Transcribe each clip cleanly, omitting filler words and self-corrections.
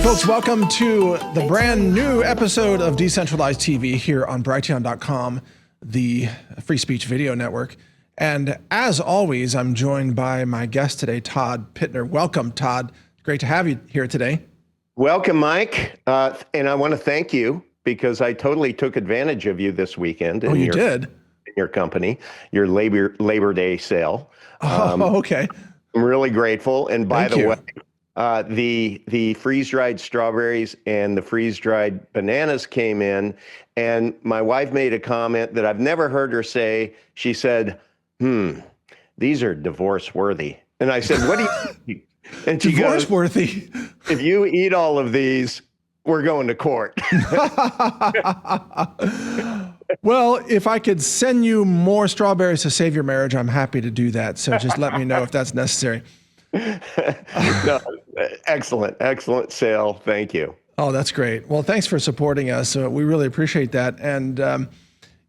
Folks, welcome to the brand new episode of Decentralize TV here on Brighteon.com, the free speech video network. And as always, I'm joined by my guest today, Todd Pittner. Welcome, Todd. Great to have you here today. Welcome, Mike. And I want to thank you because I totally took advantage of you this weekend. Oh, you did? In your company, your Labor Day sale. Okay. I'm really grateful. And by Thank the you. way, the freeze-dried strawberries and the freeze-dried bananas came in, and my wife made a comment that I've never heard her say. She said, these are divorce-worthy. And I said, what do you think? And she goes, Divorce-worthy? if you eat all of these, we're going to court. Well, if I could send you more strawberries to save your marriage, I'm happy to do that. So just let me know if that's necessary. No, excellent sale. Thank you. Oh, that's great. Well, thanks for supporting us. We really appreciate that. And,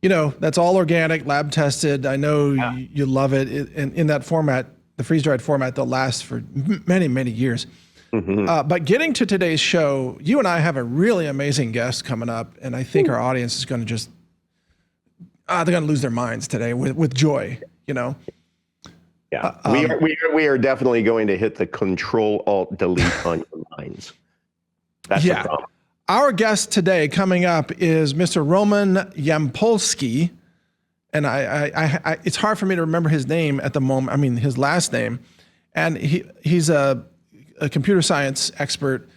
you know, that's all organic, lab tested. I know you love it. In that format, the freeze-dried format, they'll last for many, many years. Mm-hmm. But getting to today's show, you and I have a really amazing guest coming up. And I think our audience is going to just, they're going to lose their minds today with joy, you know. Yeah, we are definitely going to hit the Control-Alt-Delete on your minds. That's the problem. Our guest today coming up is Mr. Roman Yampolskiy, and I it's hard for me to remember his name at the moment. I mean, his last name, and he's a computer science expert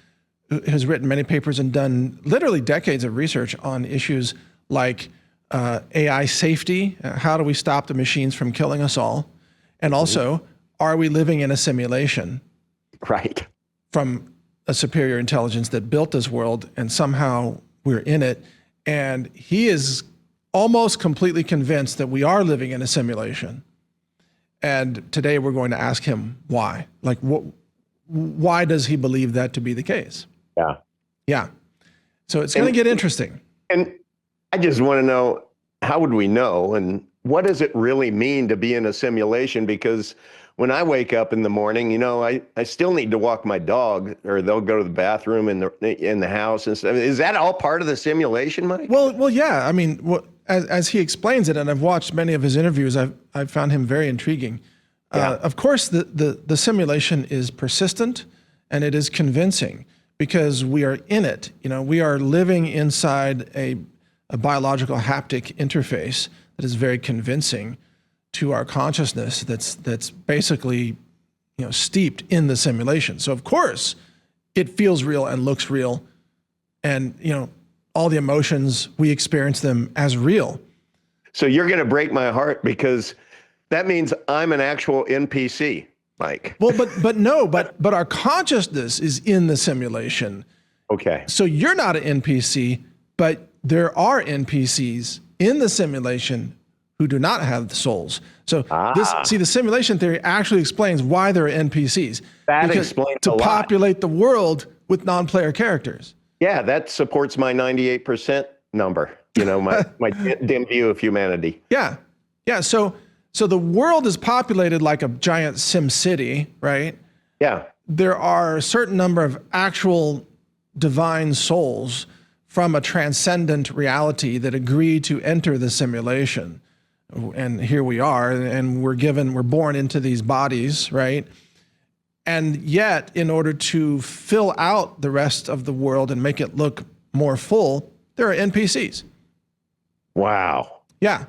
who has written many papers and done literally decades of research on issues like AI safety. How do we stop the machines from killing us all? And also, are we living in a simulation? Right. From a superior intelligence that built this world, and somehow we're in it. And he is almost completely convinced that we are living in a simulation. And today we're going to ask him why. Like, why does he believe that to be the case? Yeah. Yeah. So it's going to get interesting. And I just want to know, how would we know? And what does it really mean to be in a simulation? Because when I wake up in the morning, you know, I still need to walk my dog, or they'll go to the bathroom in the house and stuff. Is that all part of the simulation, Mike? Well, yeah. I mean, as he explains it, and I've watched many of his interviews, I've found him very intriguing. Of course, the simulation is persistent and it is convincing because we are in it. You know, we are living inside a biological haptic interface that is very convincing to our consciousness. That's basically, you know, steeped in the simulation. So of course, it feels real and looks real, and you know, all the emotions, we experience them as real. So you're going to break my heart because that means I'm an actual NPC, Mike. Well, but our consciousness is in the simulation. Okay. So you're not an NPC, but there are NPCs in the simulation who do not have the souls. So the simulation theory actually explains why there are NPCs. That explains to a lot. Populate the world with non-player characters. Yeah, that supports my 98% number. You know, my dim view of humanity. Yeah. So the world is populated like a giant Sim City, right? Yeah. There are a certain number of actual divine souls from a transcendent reality that agree to enter the simulation. And here we are, and we're born into these bodies, right? And yet, in order to fill out the rest of the world and make it look more full, there are NPCs. Wow. Yeah.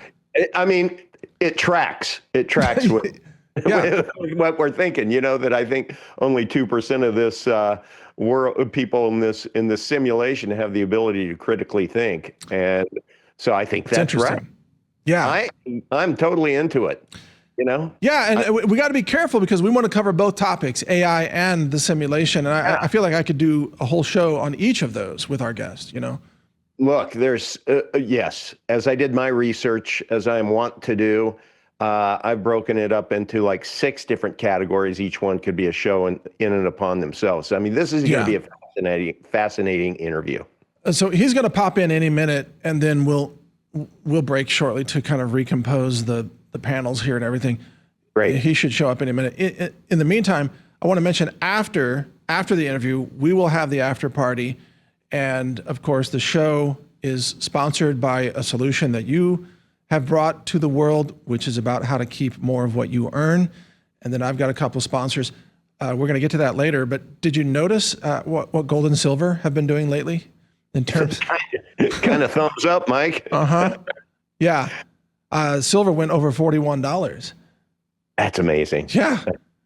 I mean, it tracks. It tracks with, with what we're thinking. You know, that I think only 2% of this world people in this simulation have the ability to critically think, and so I think that's right. Yeah, I'm totally into it. You know. Yeah, and we got to be careful because we want to cover both topics, AI and the simulation. And I feel like I could do a whole show on each of those with our guests. You know. Look, there's yes. As I did my research, as I am wont to do, I've broken it up into like 6 different categories. Each one could be a show in and upon themselves. I mean, this is going to be a fascinating interview. So he's going to pop in any minute, and then we'll break shortly to kind of recompose the panels here and everything. Great. He should show up any minute. In the meantime, I want to mention after after the interview, we will have the after party. And of course, the show is sponsored by a solution that you have brought to the world, which is about how to keep more of what you earn. And then I've got a couple sponsors. We're going to get to that later. But did you notice what gold and silver have been doing lately in terms? Kind of thumbs up, Mike. Yeah. Silver went over $41. That's amazing. Yeah.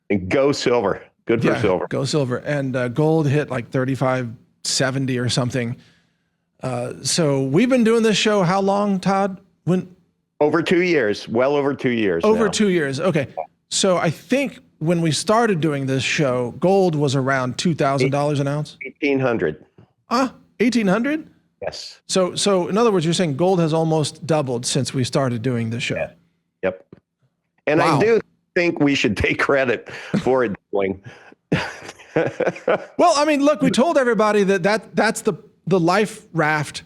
And go silver. Good for silver. Go silver. And gold hit like 35.70 or something. So we've been doing this show how long, Todd? Over 2 years. Well over 2 years. Over 2 years. Okay. So I think when we started doing this show, gold was around $2,000 an ounce. 1,800. 1,800? Yes. So in other words, you're saying gold has almost doubled since we started doing the show. Yeah. Yep. And Wow. I do think we should take credit for it doubling. Well, I mean, look, we told everybody that's the life raft,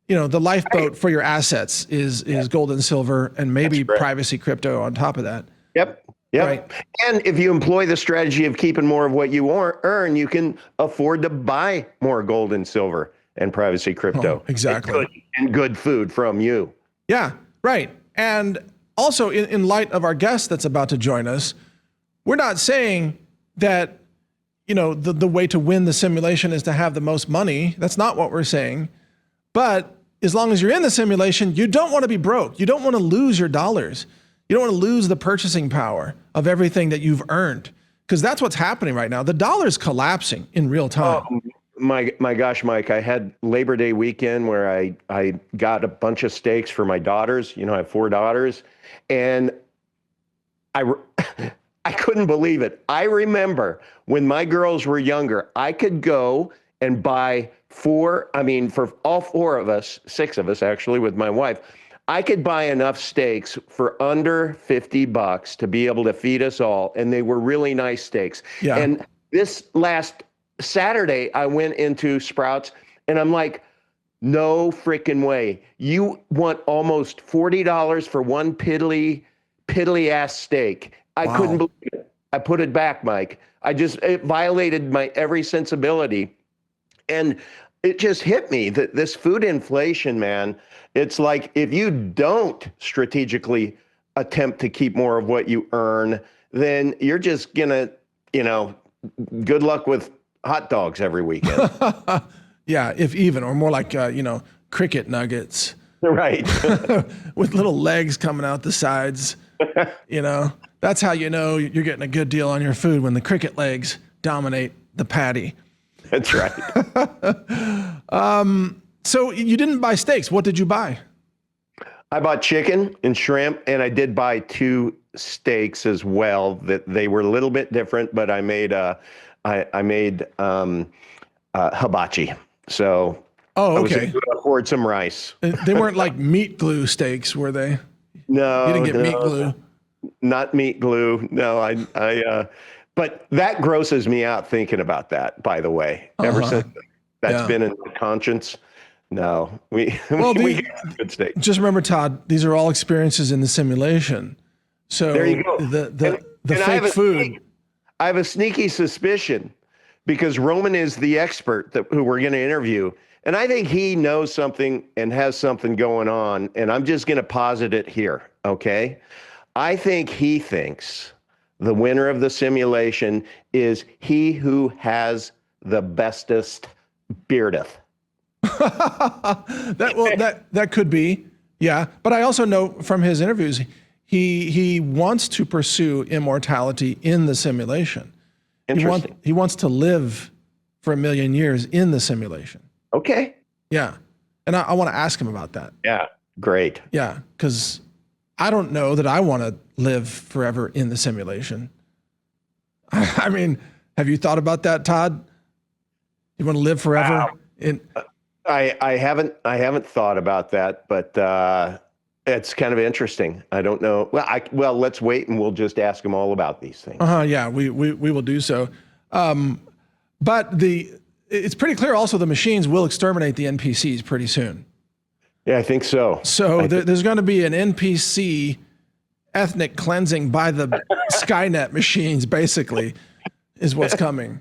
the lifeboat for your assets is gold and silver and maybe privacy crypto on top of that. Yep. Right. And if you employ the strategy of keeping more of what you earn, you can afford to buy more gold and silver and privacy crypto. Exactly. And good food from you. Yeah, right. And also in light of our guest that's about to join us, we're not saying that, the way to win the simulation is to have the most money. That's not what we're saying. But as long as you're in the simulation, you don't want to be broke. You don't want to lose your dollars. You don't want to lose the purchasing power of everything that you've earned, because that's what's happening right now. The dollar's collapsing in real time. Oh, my gosh, Mike, I had Labor Day weekend where I got a bunch of steaks for my daughters. I have 4 daughters, and I couldn't believe it. I remember when my girls were younger, I could go and buy for all 4 of us, 6 of us actually with my wife, I could buy enough steaks for under $50 to be able to feed us all. And they were really nice steaks. Yeah. And this last Saturday, I went into Sprouts and I'm like, no freaking way. You want almost $40 for one piddly ass steak. I couldn't believe it. I put it back, Mike. It violated my every sensibility. And it just hit me that this food inflation, man, it's like if you don't strategically attempt to keep more of what you earn, then you're just gonna, good luck with hot dogs every weekend. Yeah, if even, or more like, cricket nuggets. Right. With little legs coming out the sides. That's how you know you're getting a good deal on your food, when the cricket legs dominate the patty. That's right. So you didn't buy steaks. What did you buy? I bought chicken and shrimp, and I did buy 2 steaks as well. That they were a little bit different, but I made hibachi. So Oh, I was okay. able to afford some rice. They weren't like meat glue steaks, were they? No, You didn't get meat glue. Not meat glue. No, but that grosses me out thinking about that, by the way. Ever since that's been in my conscience. No, we got good steak. Just remember, Todd, these are all experiences in the simulation. So There you go. The And fake food. I have a sneaky suspicion, because Roman is the expert who we're going to interview. And I think he knows something and has something going on. And I'm just going to posit it here. Okay. I think he thinks the winner of the simulation is he who has the bestest beardeth. That could be. Yeah. But I also know from his interviews, he wants to pursue immortality in the simulation. Interesting. He wants to live for 1 million years in the simulation. Okay. Yeah. And I want to ask him about that. Yeah. Great. Yeah. Because I don't know that I want to live forever in the simulation. I mean, have you thought about that, Todd? You want to live forever? I haven't thought about that, but it's kind of interesting. I don't know. Well, let's wait and we'll just ask him all about these things. Yeah, we will do so. But it's pretty clear also the machines will exterminate the NPCs pretty soon. Yeah, I think so. So there's going to be an NPC ethnic cleansing by the Skynet machines, basically, is what's coming.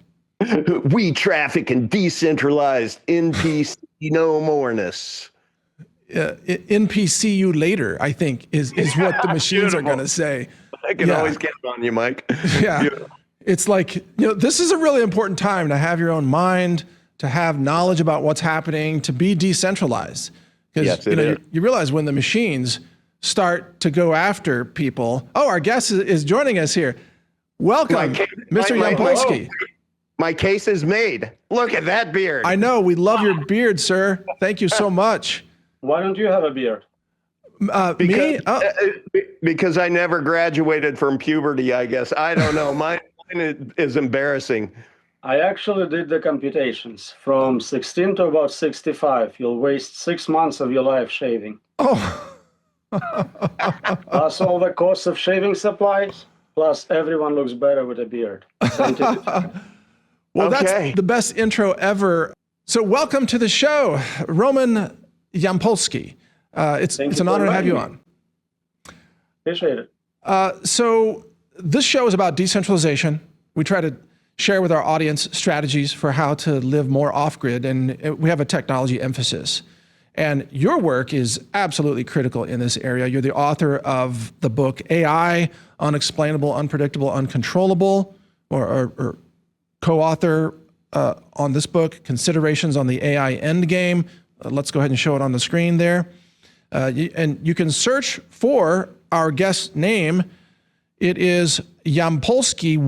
We traffic in decentralized NPC no moreness. NPC you later, I think, is what the machines are going to say. I can always count on you, Mike. Yeah. Beautiful. It's like, this is a really important time to have your own mind, to have knowledge about what's happening, to be decentralized. Because you realize when the machines start to go after people. Oh, our guest is joining us here. Welcome, Mr. Yampolskiy. My case is made. Look at that beard. I know. We love your beard, sir. Thank you so much. Why don't you have a beard? Me? Because I never graduated from puberty, I guess. I don't know. Mine is embarrassing. I actually did the computations. From 16 to about 65, you'll waste 6 months of your life shaving. Oh. Plus all the costs of shaving supplies, plus everyone looks better with a beard. Well, that's the best intro ever. So welcome to the show, Roman Yampolskiy. It's an honor to have you on. Appreciate it. So this show is about decentralization. We try to share with our audience strategies for how to live more off-grid, and we have a technology emphasis. And your work is absolutely critical in this area. You're the author of the book AI, Unexplainable, Unpredictable, Uncontrollable, or co-author on this book, Considerations on the AI Endgame. Let's go ahead and show it on the screen there. And you can search for our guest's name. It is Yampolskiy,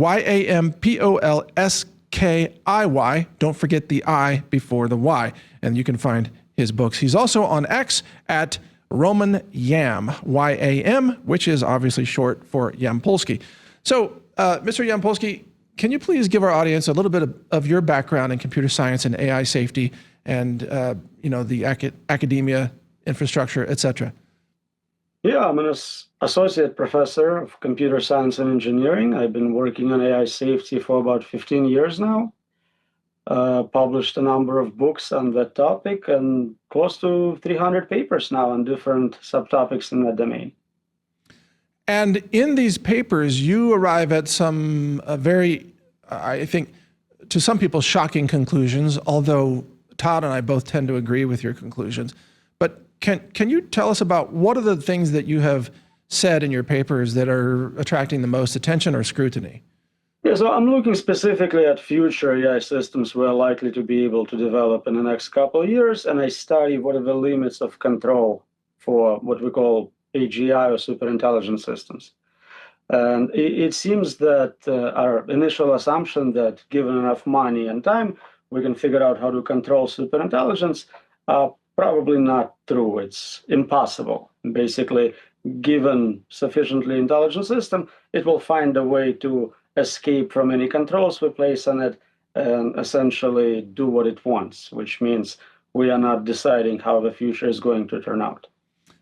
Yampolskiy. Don't forget the I before the Y. And you can find his books. He's also on X at Roman Yam, Y-A-M, which is obviously short for Yampolskiy. So, Mr. Yampolskiy, can you please give our audience a little bit of your background in computer science and AI safety and the academia, infrastructure, et cetera? Yeah, I'm an associate professor of computer science and engineering. I've been working on AI safety for about 15 years now. Published a number of books on that topic and close to 300 papers now on different subtopics in that domain. And in these papers, you arrive at some very, I think, to some people, shocking conclusions, although Todd and I both tend to agree with your conclusions. But can you tell us about what are the things that you have said in your papers that are attracting the most attention or scrutiny? Yeah, so I'm looking specifically at future AI systems we're likely to be able to develop in the next couple of years, and I study what are the limits of control for what we call AGI or superintelligence systems. And it seems that our initial assumption that given enough money and time, we can figure out how to control superintelligence are probably not true. It's impossible. Basically, given sufficiently intelligent system, it will find a way to escape from any controls we place on it and essentially do what it wants, which means we are not deciding how the future is going to turn out.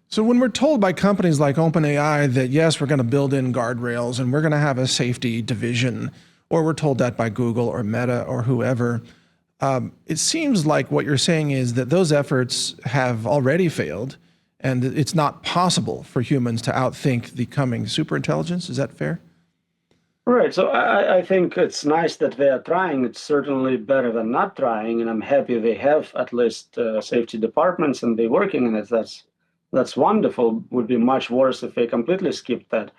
So when we're told by companies like OpenAI that, yes, we're going to build in guardrails and we're going to have a safety division, or we're told that by Google or Meta or whoever, it seems like what you're saying is that those efforts have already failed and it's not possible for humans to outthink the coming superintelligence. Is that fair? Right. So I think it's nice that they are trying. It's certainly better than not trying, and I'm happy they have at least safety departments and they're working on it. That's wonderful. Would be much worse if they completely skipped that.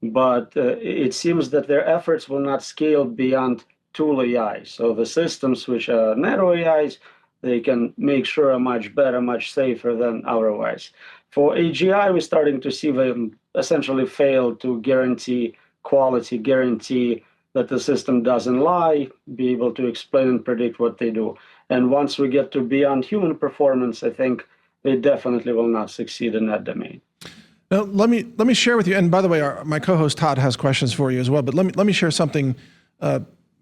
But it seems that their efforts will not scale beyond tool AI. So the systems which are narrow AIs, they can make sure are much better, much safer than our AIs. For AGI, we're starting to see them essentially fail to guarantee quality, guarantee that the system doesn't lie, be able to explain and predict what they do. And once we get to beyond human performance, I think they definitely will not succeed in that domain. Now, let me share with you, and by the way, my co-host Todd has questions for you as well, but let me share something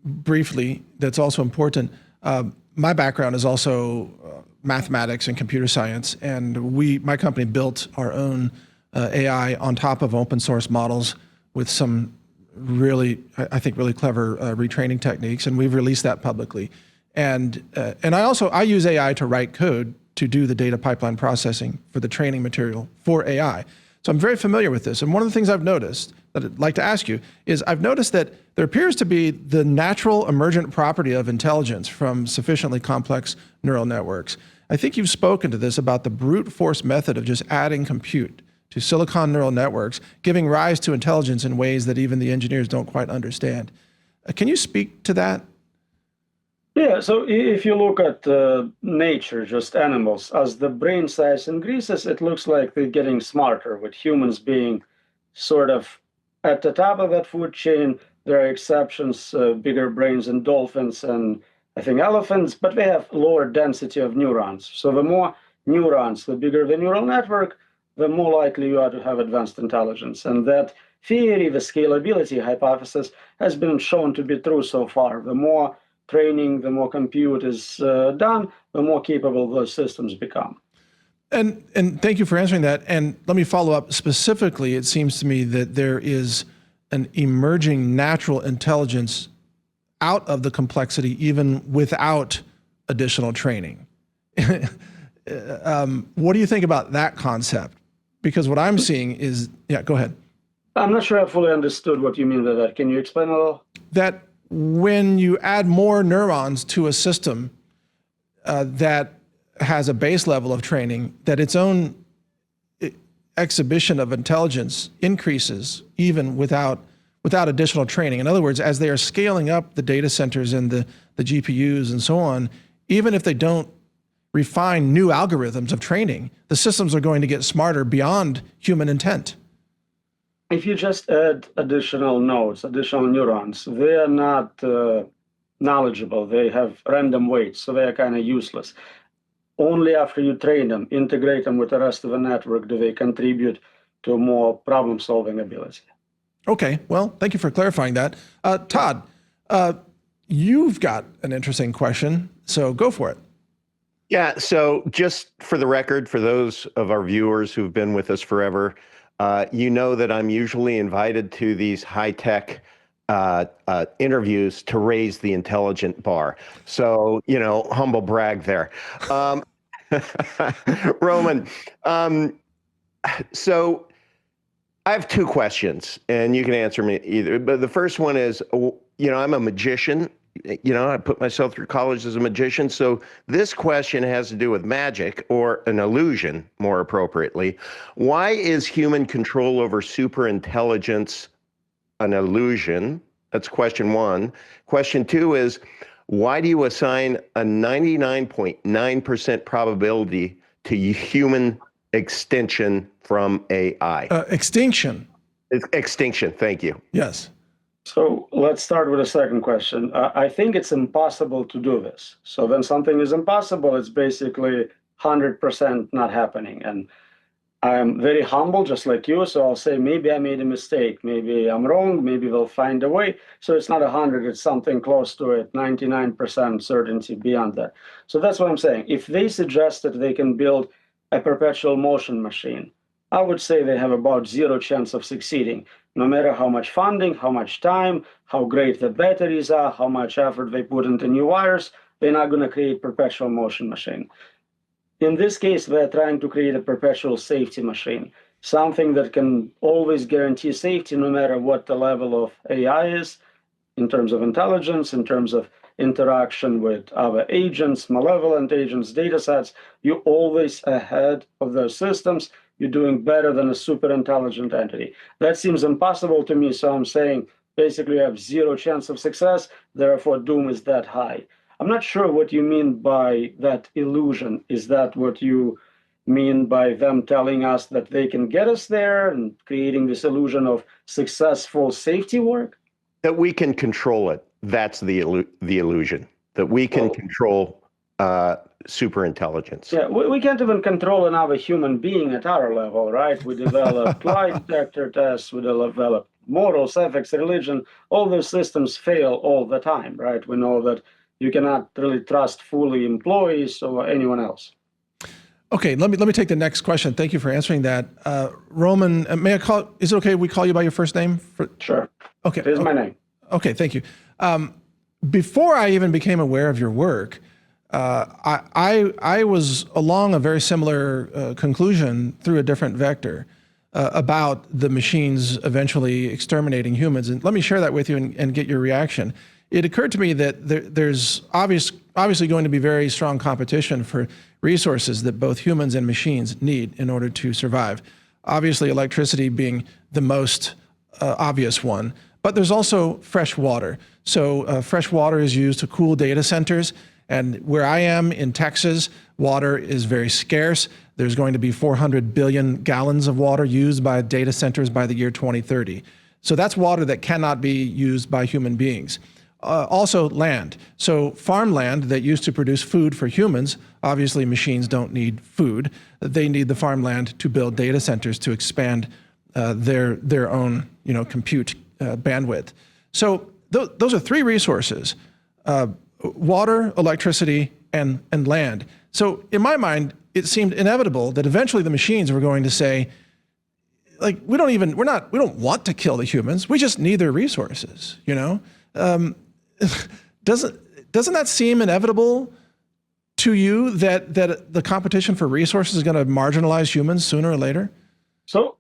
briefly that's also important. My background is also mathematics and computer science, and my company built our own AI on top of open source models with some really, I think, really clever retraining techniques, and we've released that publicly. And I use AI to write code to do the data pipeline processing for the training material for AI. So I'm very familiar with this. And one of the things I've noticed that I'd like to ask you is I've noticed that there appears to be the natural emergent property of intelligence from sufficiently complex neural networks. I think you've spoken to this about the brute force method of just adding compute to silicon neural networks, giving rise to intelligence in ways that even the engineers don't quite understand. Can you speak to that? Yeah, so if you look at nature, just animals, as the brain size increases, it looks like they're getting smarter, with humans being sort of at the top of that food chain. There are exceptions, bigger brains in dolphins and I think elephants, but they have lower density of neurons. So the more neurons, the bigger the neural network, the more likely you are to have advanced intelligence. And that theory, the scalability hypothesis, has been shown to be true so far. The more training, the more compute is done, the more capable those systems become. And thank you for answering that. And let me follow up specifically. It seems to me that there is an emerging natural intelligence out of the complexity, even without additional training. What do you think about that concept? Because what I'm seeing is, yeah, go ahead. I'm not sure I fully understood what you mean by that. Can you explain a little? That when you add more neurons to a system that has a base level of training, that its own exhibition of intelligence increases even without additional training. In other words, as they are scaling up the data centers and the GPUs and so on, even if they don't refine new algorithms of training, the systems are going to get smarter beyond human intent. If you just add additional nodes, additional neurons, they are not knowledgeable. They have random weights, so they are kind of useless. Only after you train them, integrate them with the rest of the network, do they contribute to more problem-solving ability. Okay, well, thank you for clarifying that. Todd, you've got an interesting question, so go for it. Yeah, so just for the record, for those of our viewers who've been with us forever, you know that I'm usually invited to these high-tech interviews to raise the intelligent bar. So, you know, humble brag there. Roman, so I have two questions, and you can answer me either. But the first one is, you know, I'm a magician. You know, I put myself through college as a magician. So this question has to do with magic, or an illusion, more appropriately. Why is human control over superintelligence an illusion? That's question one. Question two is, why do you assign a 99.9% probability to human extinction from AI? Extinction. Extinction, thank you. Yes. So let's start with the second question. I think it's impossible to do this. So when something is impossible, it's basically 100% not happening. And I'm very humble, just like you. So I'll say, maybe I made a mistake. Maybe I'm wrong. Maybe we'll find a way. So it's not 100, it's something close to it, 99% certainty beyond that. So that's what I'm saying. If they suggest that they can build a perpetual motion machine, I would say they have about zero chance of succeeding. No matter how much funding, how much time, how great the batteries are, how much effort they put into new wires, they're not going to create perpetual motion machine. In this case, they're trying to create a perpetual safety machine, something that can always guarantee safety no matter what the level of AI is, in terms of intelligence, in terms of interaction with other agents, malevolent agents, data sets. You're always ahead of those systems. You're doing better than a super intelligent entity. That seems impossible to me, so I'm saying basically you have zero chance of success, therefore doom is that high. I'm not sure what you mean by that illusion. Is that what you mean by them telling us that they can get us there and creating this illusion of successful safety work? That we can control it. That's the illusion. That we can control superintelligence. Yeah, we can't even control another human being at our level, right? We develop lie detector tests, we develop morals, ethics, religion. All those systems fail all the time, right? We know that you cannot really trust fully employees or anyone else. Okay, let me take the next question. Thank you for answering that. Roman, may I call, is it okay we call you by your first name? Sure. Okay. Here's my name. Okay, thank you. Before I even became aware of your work, I was along a very similar conclusion through a different vector. about the machines eventually exterminating humans. And let me share that with you and get your reaction. It occurred to me that there's obviously going to be very strong competition for resources that both humans and machines need in order to survive. Obviously, electricity being the most obvious one, but there's also fresh water. So fresh water is used to cool data centers. And where I am in Texas, water is very scarce. There's going to be 400 billion gallons of water used by data centers by the year 2030. So that's water that cannot be used by human beings. Also land. So farmland that used to produce food for humans, obviously machines don't need food. They need the farmland to build data centers to expand their own compute bandwidth. So those are three resources: water, electricity, and land. So in my mind, it seemed inevitable that eventually the machines were going to say, like, we don't want to kill the humans. We just need their resources. Doesn't that seem inevitable to you that the competition for resources is going to marginalize humans sooner or later? So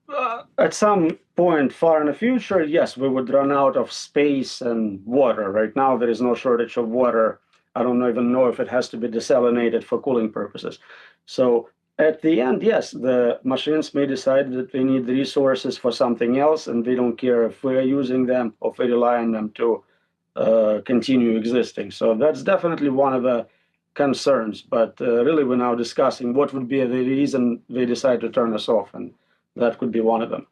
at some point far in the future, yes, we would run out of space and water. Right now, there is no shortage of water. I don't even know if it has to be desalinated for cooling purposes. So at the end, yes, the machines may decide that they need the resources for something else, and they don't care if we're using them or if we rely on them to continue existing. So that's definitely one of the concerns. But really, we're now discussing what would be the reason they decide to turn us off, and that could be one of them.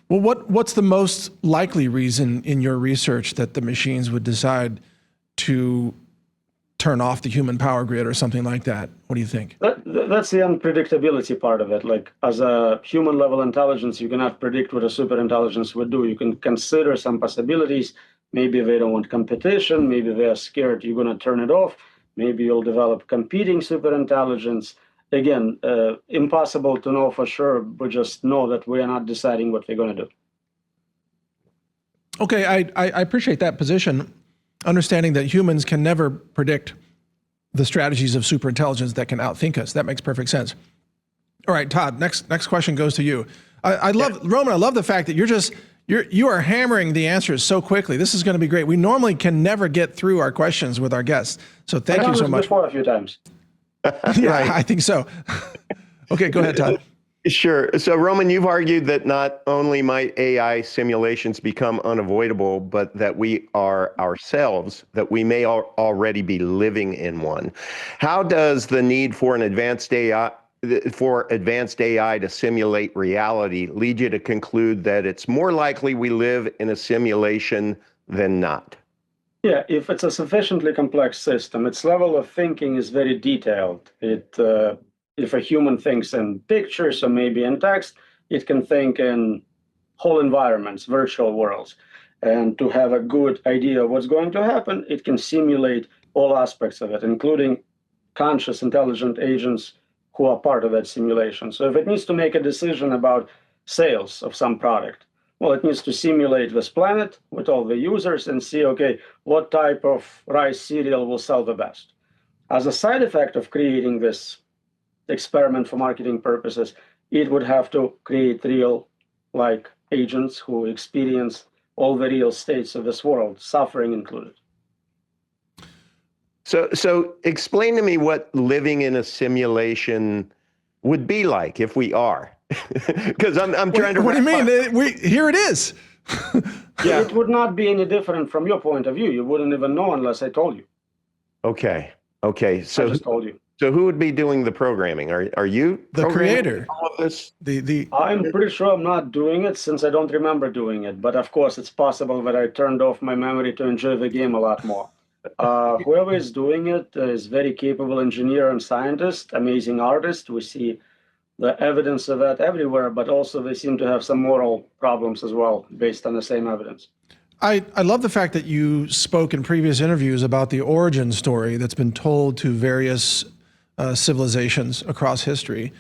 Well, what's the most likely reason in your research that the machines would decide to turn off the human power grid or something like that? What do you think? That's the unpredictability part of it. Like, as a human level intelligence, you cannot predict what a superintelligence would do. You can consider some possibilities. Maybe they don't want competition. Maybe they are scared you're going to turn it off. Maybe you'll develop competing superintelligence. Again, impossible to know for sure. We just know that we are not deciding what we're going to do. Okay, I appreciate that position, understanding that humans can never predict the strategies of superintelligence that can outthink us. That makes perfect sense. All right, Todd, next question goes to you. I love, Roman, I love the fact that you are hammering the answers so quickly. This is going to be great. We normally can never get through our questions with our guests. So thank you so much. Before a few times. Yeah, right. I think so. Okay, go ahead, Todd. Sure. So, Roman, you've argued that not only might AI simulations become unavoidable, but that we are ourselves, that we may already be living in one. How does the need for advanced AI to simulate reality lead you to conclude that it's more likely we live in a simulation than not? Yeah, if it's a sufficiently complex system, its level of thinking is very detailed. If a human thinks in pictures or maybe in text, it can think in whole environments, virtual worlds. And to have a good idea of what's going to happen, it can simulate all aspects of it, including conscious, intelligent agents who are part of that simulation. So if it needs to make a decision about sales of some product, well, it needs to simulate this planet with all the users and see, okay, what type of rice cereal will sell the best. As a side effect of creating this experiment for marketing purposes, it would have to create real, like, agents who experience all the real states of this world, suffering included. So explain to me what living in a simulation would be like if we are. Because I'm trying to. What do you mean? Here it is. Yeah, it would not be any different from your point of view. You wouldn't even know unless I told you. Okay. So I just told you. So who would be doing the programming? Are you the creator? All of this? I'm pretty sure I'm not doing it since I don't remember doing it. But of course, it's possible that I turned off my memory to enjoy the game a lot more. Whoever is doing it is very capable engineer and scientist, amazing artist. We see the evidence of that everywhere, but also they seem to have some moral problems as well, based on the same evidence. I love the fact that you spoke in previous interviews about the origin story that's been told to various civilizations across history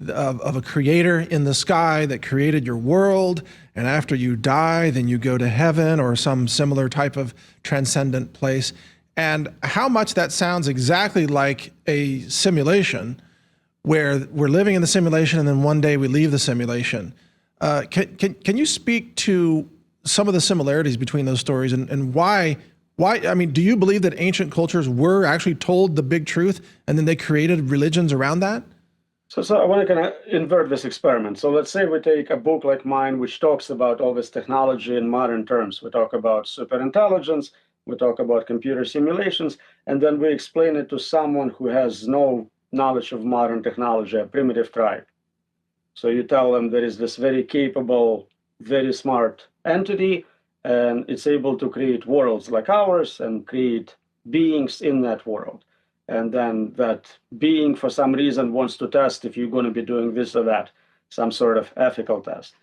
of a creator in the sky that created your world, and after you die, then you go to heaven or some similar type of transcendent place. And how much that sounds exactly like a simulation where we're living in the simulation and then one day we leave the simulation. Can you speak to some of the similarities between those stories and why, I mean, do you believe that ancient cultures were actually told the big truth and then they created religions around that? So I want to kind of invert this experiment. So let's say we take a book like mine, which talks about all this technology in modern terms. We talk about superintelligence, we talk about computer simulations, and then we explain it to someone who has no knowledge of modern technology, a primitive tribe. So you tell them there is this very capable, very smart entity, and it's able to create worlds like ours and create beings in that world. And then that being, for some reason, wants to test if you're going to be doing this or that, some sort of ethical test.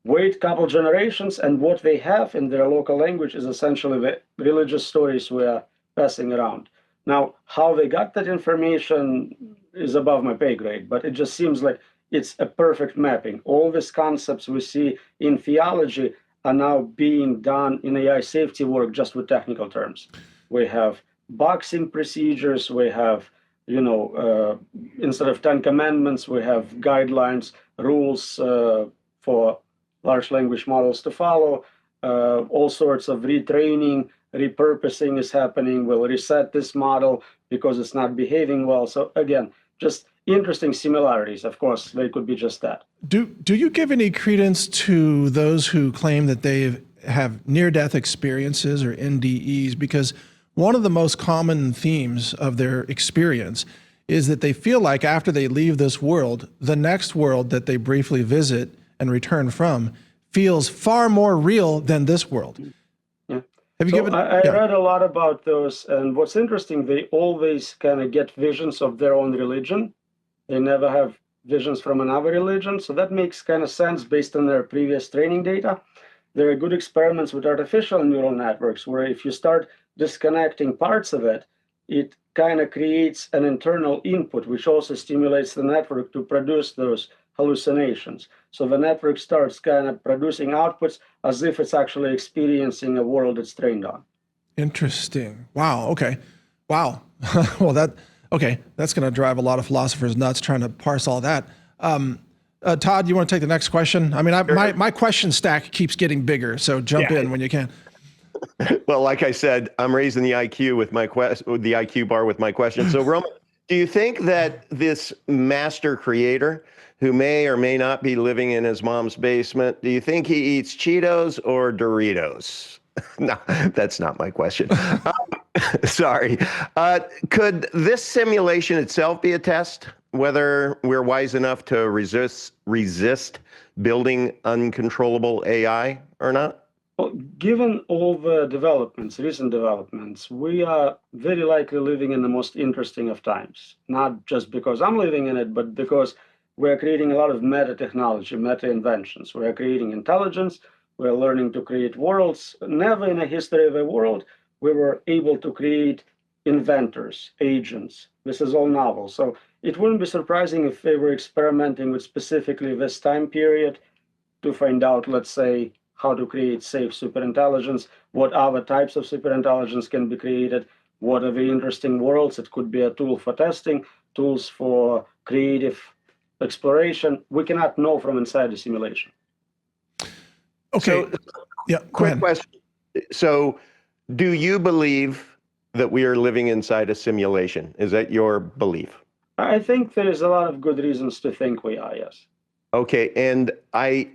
Wait a couple generations, and what they have in their local language is essentially the religious stories we are passing around. Now, how they got that information is above my pay grade, but it just seems like it's a perfect mapping. All these concepts we see in theology are now being done in AI safety work just with technical terms. We have boxing procedures, we have, instead of 10 commandments, we have guidelines, rules for large language models to follow. All sorts of retraining, repurposing is happening. We'll reset this model because it's not behaving well. So again, just interesting similarities. Of course, they could be just that. Do you give any credence to those who claim that they have near-death experiences or NDEs? Because one of the most common themes of their experience is that they feel like after they leave this world, the next world that they briefly visit and return from feels far more real than this world. Yeah. Have you I read a lot about those, and what's interesting, they always kind of get visions of their own religion. They never have visions from another religion, so that makes kind of sense based on their previous training data. There are good experiments with artificial neural networks where if you start disconnecting parts of it, it kind of creates an internal input, which also stimulates the network to produce those hallucinations. So the network starts kind of producing outputs as if it's actually experiencing a world it's trained on. Interesting. Wow. Okay. Wow. Well, that's going to drive a lot of philosophers nuts trying to parse all that. Todd, you want to take the next question? I mean, my question stack keeps getting bigger, so jump in when you can. Well, like I said, I'm raising the IQ with my the IQ bar with my question. So, Roman, do you think that this master creator, who may or may not be living in his mom's basement, do you think he eats Cheetos or Doritos? No, that's not my question. Sorry. Could this simulation itself be a test, whether we're wise enough to resist building uncontrollable AI or not? Well, given all the developments, recent developments, we are very likely living in the most interesting of times. Not just because I'm living in it, but because we're creating a lot of meta technology, meta inventions. We're creating intelligence. We're learning to create worlds. Never in the history of the world we were able to create inventors, agents. This is all novel. So it wouldn't be surprising if they were experimenting with specifically this time period to find out, let's say, how to create safe superintelligence, what other types of superintelligence can be created, what are the interesting worlds. It could be a tool for testing, tools for creative exploration. We cannot know from inside the simulation. Okay. So, yeah. Quick question. So, do you believe that we are living inside a simulation? Is that your belief? I think there is a lot of good reasons to think we are, yes. Okay. And I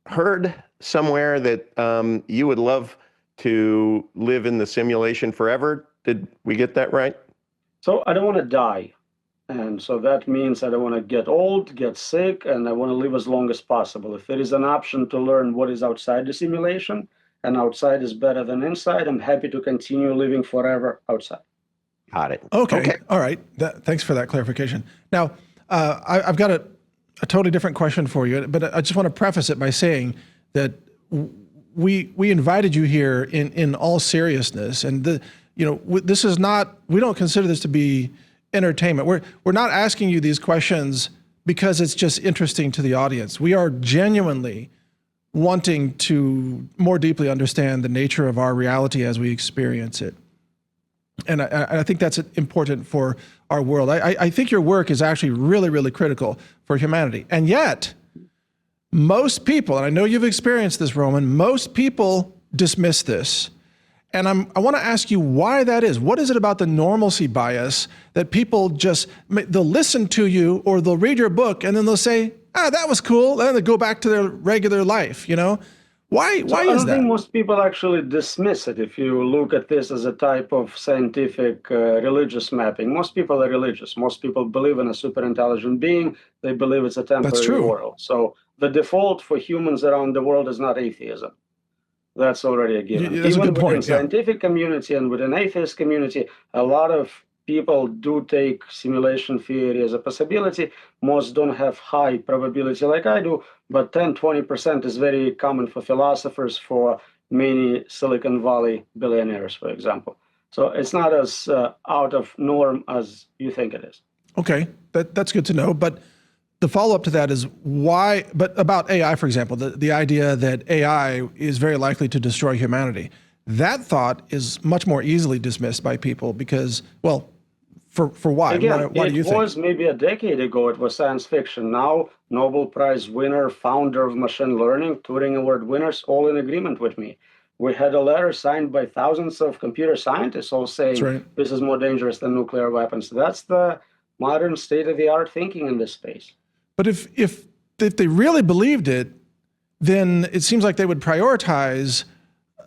heard somewhere that you would love to live in the simulation forever. Did we get that right? So I don't want to die. And so that means I don't want to get old, get sick, and I want to live as long as possible. If there is an option to learn what is outside the simulation, and outside is better than inside, I'm happy to continue living forever outside. Got it. Okay. All right. Thanks for that clarification. Now, I've got a totally different question for you, but I just want to preface it by saying that we invited you here in all seriousness, and this is not. We don't consider this to be entertainment. We're not asking you these questions because it's just interesting to the audience. We are genuinely wanting to more deeply understand the nature of our reality as we experience it. And I think that's important for our world. I think your work is actually really, really critical for humanity. And yet, Most people, and I know you've experienced this, Roman, most people dismiss this. And I want to ask you why that is. What is it about the normalcy bias that people just, they'll listen to you or they'll read your book and then they'll say, that was cool. And then they go back to their regular life, you know? Why is that? I don't think most people actually dismiss it. If you look at this as a type of scientific religious mapping, most people are religious. Most people believe in a super intelligent being. They believe it's a temporary world. So the default for humans around the world is not atheism. That's already a given. That's Even a good point. Within scientific community and within atheist community, a lot of people do take simulation theory as a possibility. Most don't have high probability like I do, but 10-20% is very common for philosophers, for many Silicon Valley billionaires, for example. So it's not as out of norm as you think it is. Okay, that's good to know. But the follow-up to that is why, but about AI, for example, the idea that AI is very likely to destroy humanity, that thought is much more easily dismissed by people because, well, for why? Again, why do you think? It was maybe a decade ago, it was science fiction. Now, Nobel Prize winner, founder of machine learning, Turing Award winners, all in agreement with me. We had a letter signed by thousands of computer scientists all saying this is more dangerous than nuclear weapons. That's the modern state-of-the-art thinking in this space. But if they really believed it, then it seems like they would prioritize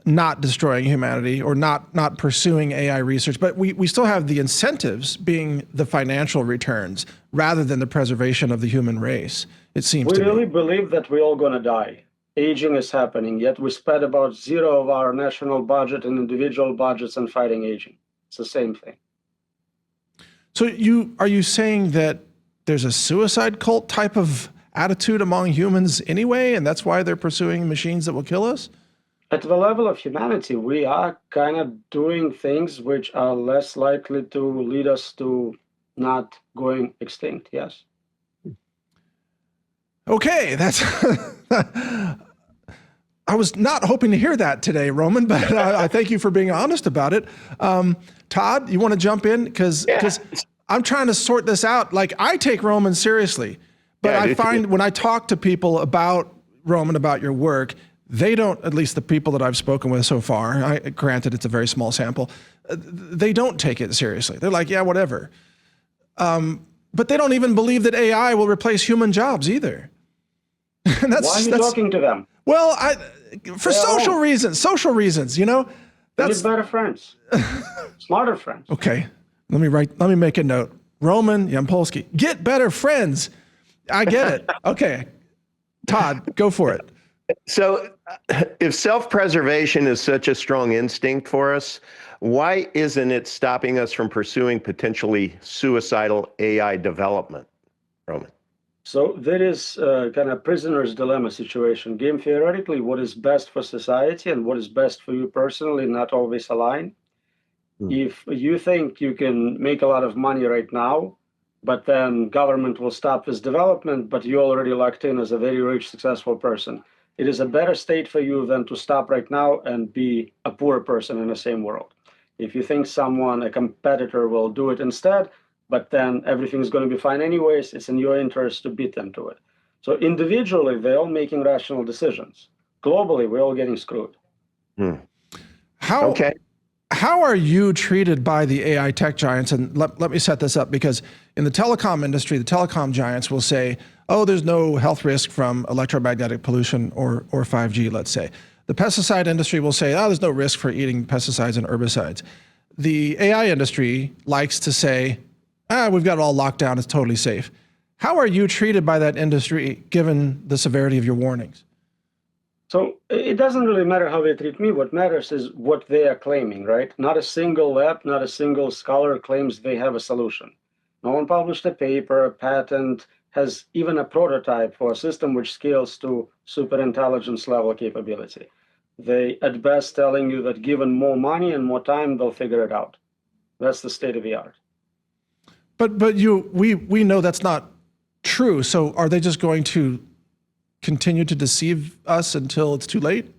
not destroying humanity or not pursuing AI research. But we still have the incentives being the financial returns rather than the preservation of the human race, it seems to me. We really believe that we're all going to die. Aging is happening, yet we spend about zero of our national budget and individual budgets on fighting aging. It's the same thing. So are you saying that there's a suicide cult type of attitude among humans anyway, and that's why they're pursuing machines that will kill us? At the level of humanity, we are kind of doing things which are less likely to lead us to not going extinct, yes. Okay, that's... I was not hoping to hear that today, Roman, but I thank you for being honest about it. Todd, you want to jump in? Because I'm trying to sort this out. Like, I take Roman seriously, but I find when I talk to people about Roman, about your work, they don't, at least the people that I've spoken with so far, granted it's a very small sample, they don't take it seriously. They're like, yeah, whatever. But they don't even believe that AI will replace human jobs either. And why are you talking to them? Well, for social reasons, you know? That's better friends, smarter friends. Okay. Let me make a note. Roman Yampolskiy, get better friends. I get it. Okay. Todd, go for it. So if self-preservation is such a strong instinct for us, why isn't it stopping us from pursuing potentially suicidal AI development, Roman? So there is kind of prisoner's dilemma situation. Game theoretically, what is best for society and what is best for you personally not always align. If you think you can make a lot of money right now, but then government will stop this development, but you're already locked in as a very rich, successful person, it is a better state for you than to stop right now and be a poor person in the same world. If you think a competitor will do it instead, but then everything's going to be fine anyways, it's in your interest to beat them to it. So individually, they're all making rational decisions. Globally, we're all getting screwed. How are you treated by the AI tech giants? And let me set this up, because in the telecom industry, the telecom giants will say, oh, there's no health risk from electromagnetic pollution or 5G, let's say. The pesticide industry will say, oh, there's no risk for eating pesticides and herbicides. The AI industry likes to say, we've got it all locked down, it's totally safe. How are you treated by that industry given the severity of your warnings? So it doesn't really matter how they treat me. What matters is what they are claiming, right? Not a single lab, not a single scholar claims they have a solution. No one published a paper, a patent, has even a prototype for a system which scales to superintelligence level capability. They, at best, telling you that given more money and more time, they'll figure it out. That's the state of the art. But we know that's not true. So are they just going to continue to deceive us until it's too late?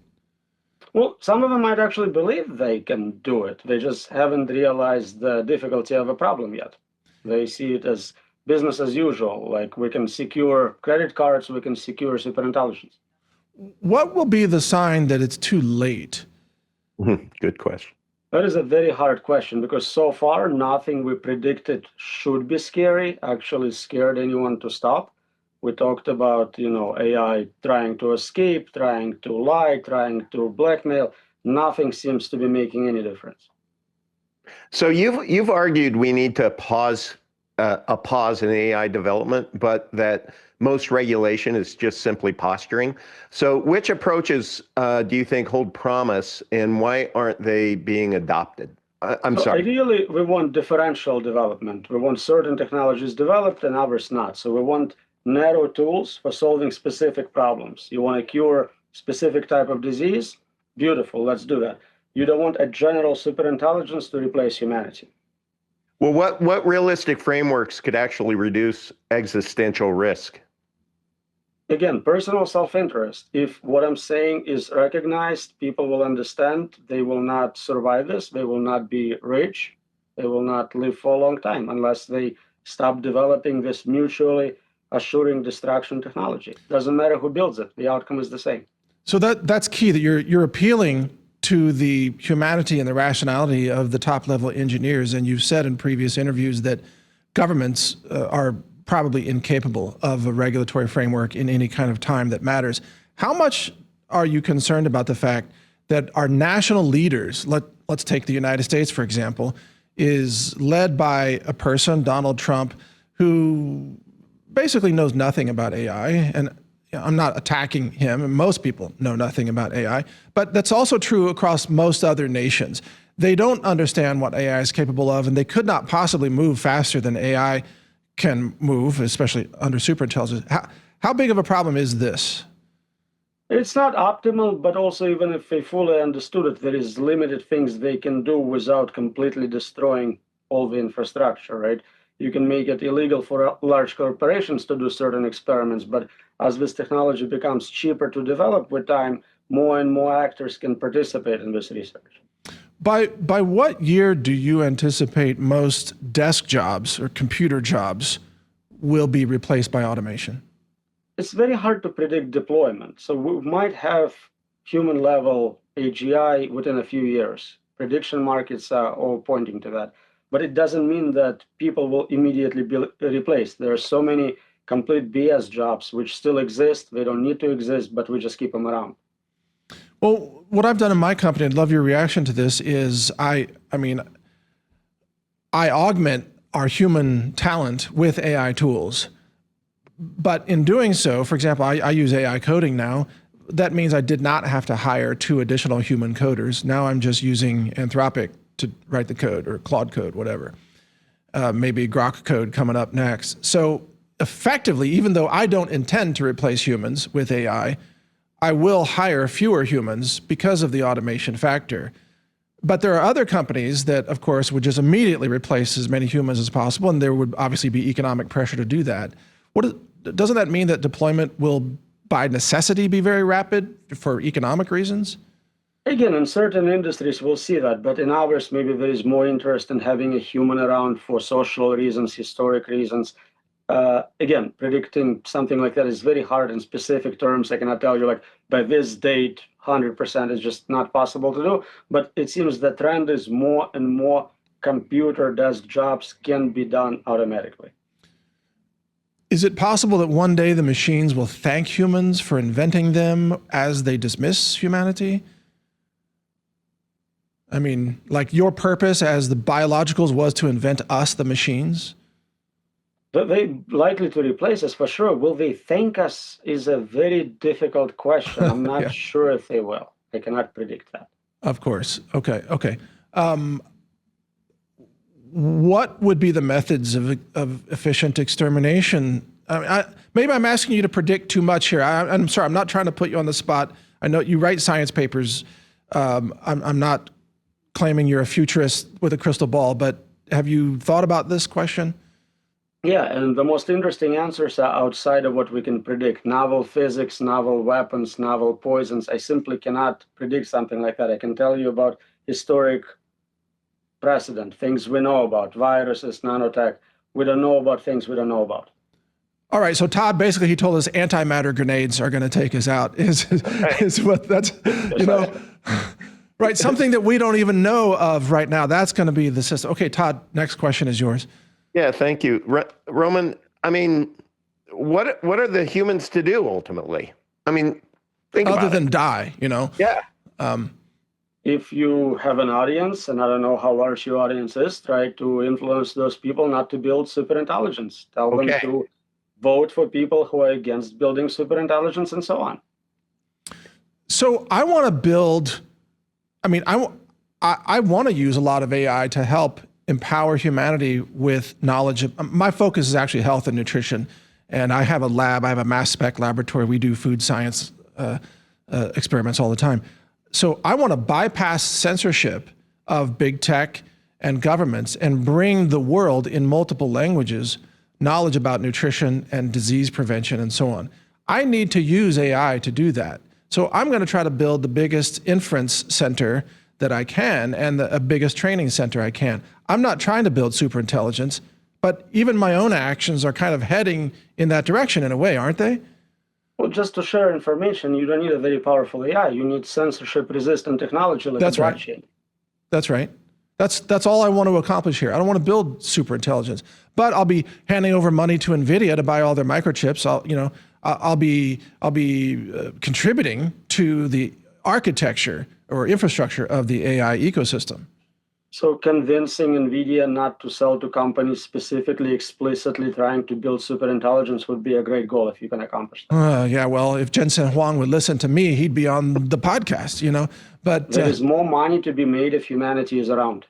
Well, some of them might actually believe they can do it. They just haven't realized the difficulty of a problem yet. They see it as business as usual. Like we can secure credit cards, we can secure superintelligence. What will be the sign that it's too late? Good question. That is a very hard question because so far nothing we predicted should be scary actually scared anyone to stop. We talked about, AI trying to escape, trying to lie, trying to blackmail. Nothing seems to be making any difference. So you've argued we need to pause in AI development, but that most regulation is just simply posturing. So which approaches do you think hold promise, and why aren't they being adopted? I'm sorry. Ideally, we want differential development. We want certain technologies developed and others not. So we want narrow tools for solving specific problems. You want to cure specific type of disease? Beautiful, let's do that. You don't want a general superintelligence to replace humanity. Well, what realistic frameworks could actually reduce existential risk? Again, personal self-interest. If what I'm saying is recognized, people will understand. They will not survive this. They will not be rich. They will not live for a long time unless they stop developing this mutually assuring destruction technology. Doesn't matter who builds it. The outcome is the same. So that's key, that you're appealing to the humanity and the rationality of the top level engineers. And you've said in previous interviews that governments are probably incapable of a regulatory framework in any kind of time that matters. How much are you concerned about the fact that our national leaders, let's take the United States, for example, is led by a person, Donald Trump, who basically knows nothing about AI? And I'm not attacking him, and most people know nothing about AI, but that's also true across most other nations. They don't understand what AI is capable of, and they could not possibly move faster than AI can move, especially under superintelligence. How big of a problem is this? It's not optimal, but also even if they fully understood it, there is limited things they can do without completely destroying all the infrastructure, right? You can make it illegal for large corporations to do certain experiments, but as this technology becomes cheaper to develop with time, more and more actors can participate in this research. By what year do you anticipate most desk jobs or computer jobs will be replaced by automation? It's very hard to predict deployment. So we might have human level AGI within a few years. Prediction markets are all pointing to that. But it doesn't mean that people will immediately be replaced. There are so many complete BS jobs which still exist. They don't need to exist, but we just keep them around. Well, what I've done in my company, I'd love your reaction to this, is I augment our human talent with AI tools. But in doing so, for example, I use AI coding now. That means I did not have to hire 2 additional human coders. Now I'm just using Anthropic to write the code, or Claude code, whatever. Maybe Grok code coming up next. So effectively, even though I don't intend to replace humans with AI, I will hire fewer humans because of the automation factor. But there are other companies that, of course, would just immediately replace as many humans as possible, and there would obviously be economic pressure to do that. Doesn't that mean that deployment will, by necessity, be very rapid for economic reasons? Again, in certain industries, we'll see that, but in others, maybe there is more interest in having a human around for social reasons, historic reasons. Again, predicting something like that is very hard in specific terms. I cannot tell you, like, by this date, 100% is just not possible to do. But it seems the trend is more and more computer desk jobs can be done automatically. Is it possible that one day the machines will thank humans for inventing them as they dismiss humanity? I mean, like your purpose as the biologicals was to invent us, the machines? They likely to replace us for sure. Will they thank us is a very difficult question. I'm not Yeah. sure if they will. I cannot predict that. Of course. Okay. What would be the methods of efficient extermination? Maybe I'm asking you to predict too much here. I'm sorry, I'm not trying to put you on the spot. I know you write science papers. I'm not claiming you're a futurist with a crystal ball, but have you thought about this question? Yeah, and the most interesting answers are outside of what we can predict. Novel physics, novel weapons, novel poisons. I simply cannot predict something like that. I can tell you about historic precedent, things we know about, viruses, nanotech. We don't know about things we don't know about. All right, so Todd, basically he told us antimatter grenades are going to take us out, is what that's, you know, right, something that we don't even know of right now. That's going to be the system. Okay, Todd, next question is yours. Yeah, thank you. Roman, I mean, what are the humans to do ultimately? I mean, think about it. Other than die, you know? Yeah. If you have an audience, and I don't know how large your audience is, try to influence those people not to build superintelligence. Tell them to vote for people who are against building superintelligence and so on. So I want to build, I mean, I want to use a lot of AI to help empower humanity with knowledge. My focus is actually health and nutrition. And I have a lab, I have a mass spec laboratory. We do food science experiments all the time. So I want to bypass censorship of big tech and governments and bring the world in multiple languages knowledge about nutrition and disease prevention and so on. I need to use AI to do that. So I'm going to try to build the biggest inference center that I can and the biggest training center I can. I'm not trying to build superintelligence, but even my own actions are kind of heading in that direction in a way, aren't they? Well, just to share information, you don't need a very powerful AI. You need censorship-resistant technology like That's right. blockchain. That's right. That's all I want to accomplish here. I don't want to build superintelligence, but I'll be handing over money to NVIDIA to buy all their microchips. I'll be contributing to the architecture or infrastructure of the AI ecosystem. So convincing NVIDIA not to sell to companies specifically, explicitly trying to build superintelligence would be a great goal if you can accomplish that. Yeah, well, if Jensen Huang would listen to me, he'd be on the podcast, you know. But there is more money to be made if humanity is around.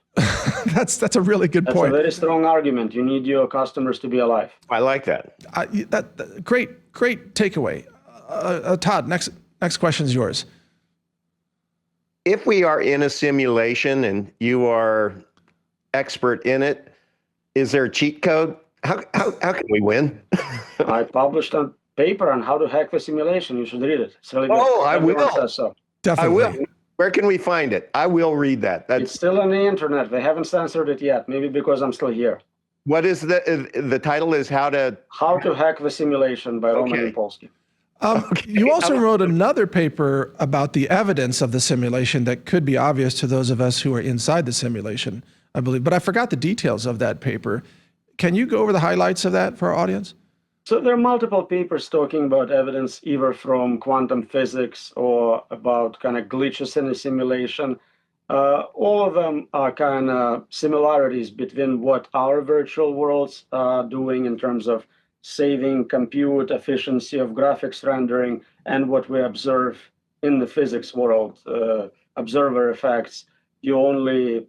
That's a really good point. That's a very strong argument. You need your customers to be alive. I like that. Great takeaway. Todd, next question is yours. If we are in a simulation and you are expert in it, is there a cheat code? How can we win? I published a paper on how to hack the simulation. You should read it. It's really good. Oh, I Everyone will. says so. Definitely. I will. Where can we find it? I will read that. It's still on the internet. They haven't censored it yet. Maybe because I'm still here. What is the title? Is How to Hack the Simulation by Roman Yampolskiy. You also wrote another paper about the evidence of the simulation that could be obvious to those of us who are inside the simulation, I believe. But I forgot the details of that paper. Can you go over the highlights of that for our audience? So there are multiple papers talking about evidence either from quantum physics or about kind of glitches in the simulation. All of them are kind of similarities between what our virtual worlds are doing in terms of saving compute efficiency of graphics rendering and what we observe in the physics world, observer effects. You only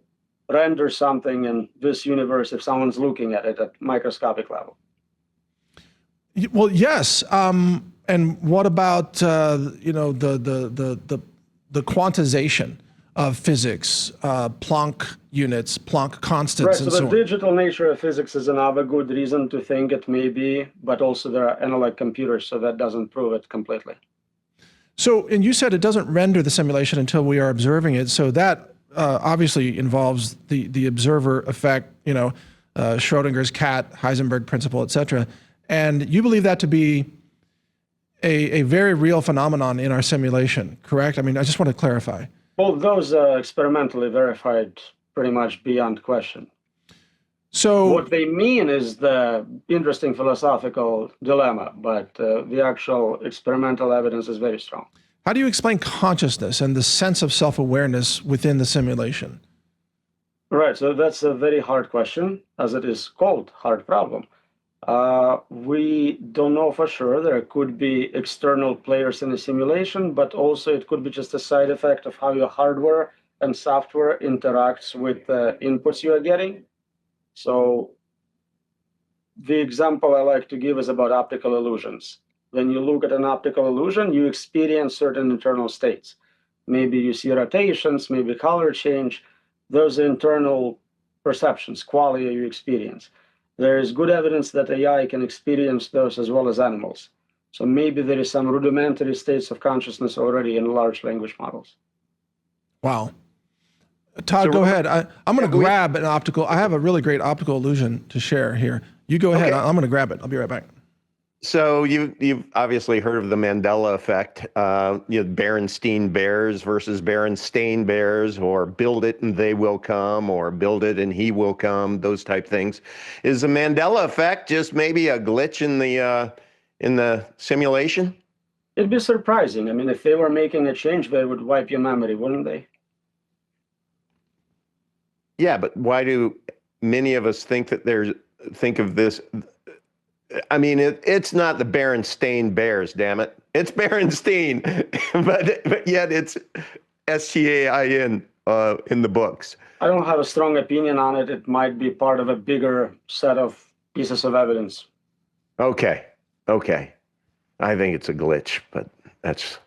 render something in this universe if someone's looking at it at microscopic level. Well, yes. And what about the quantization of physics, Planck units, Planck constants, and so on? So the digital nature of physics is another good reason to think it may be, but also there are analog computers, so that doesn't prove it completely. So, and you said it doesn't render the simulation until we are observing it. So that obviously involves the observer effect, Schrodinger's cat, Heisenberg principle, et cetera. And you believe that to be a very real phenomenon in our simulation, correct? I mean, I just want to clarify. Well, those are experimentally verified pretty much beyond question. So what they mean is the interesting philosophical dilemma, but the actual experimental evidence is very strong. How do you explain consciousness and the sense of self-awareness within the simulation? Right, so that's a very hard question, as it is called hard problem. We don't know for sure. There could be external players in the simulation, but also it could be just a side effect of how your hardware and software interacts with the inputs you are getting. So the example I like to give is about optical illusions. When you look at an optical illusion, you experience certain internal states. Maybe you see rotations, maybe color change. Those are internal perceptions, quality you experience. There is good evidence that AI can experience those as well as animals. So maybe there is some rudimentary states of consciousness already in large language models. Wow. Todd, go ahead. I'm going to grab an optical. I have a really great optical illusion to share here. You go ahead. Okay. I'm going to grab it. I'll be right back. So you've obviously heard of the Mandela effect, Berenstain Bears versus Berenstain Bears, or build it and they will come, or build it and he will come, those type things. Is the Mandela effect just maybe a glitch in the simulation? It'd be surprising. I mean, if they were making a change, they would wipe your memory, wouldn't they? Yeah, but why do many of us think of this? I mean, it's not the Berenstain Bears, damn it. It's Berenstain, but yet it's Stain in the books. I don't have a strong opinion on it. It might be part of a bigger set of pieces of evidence. Okay. I think it's a glitch, but that's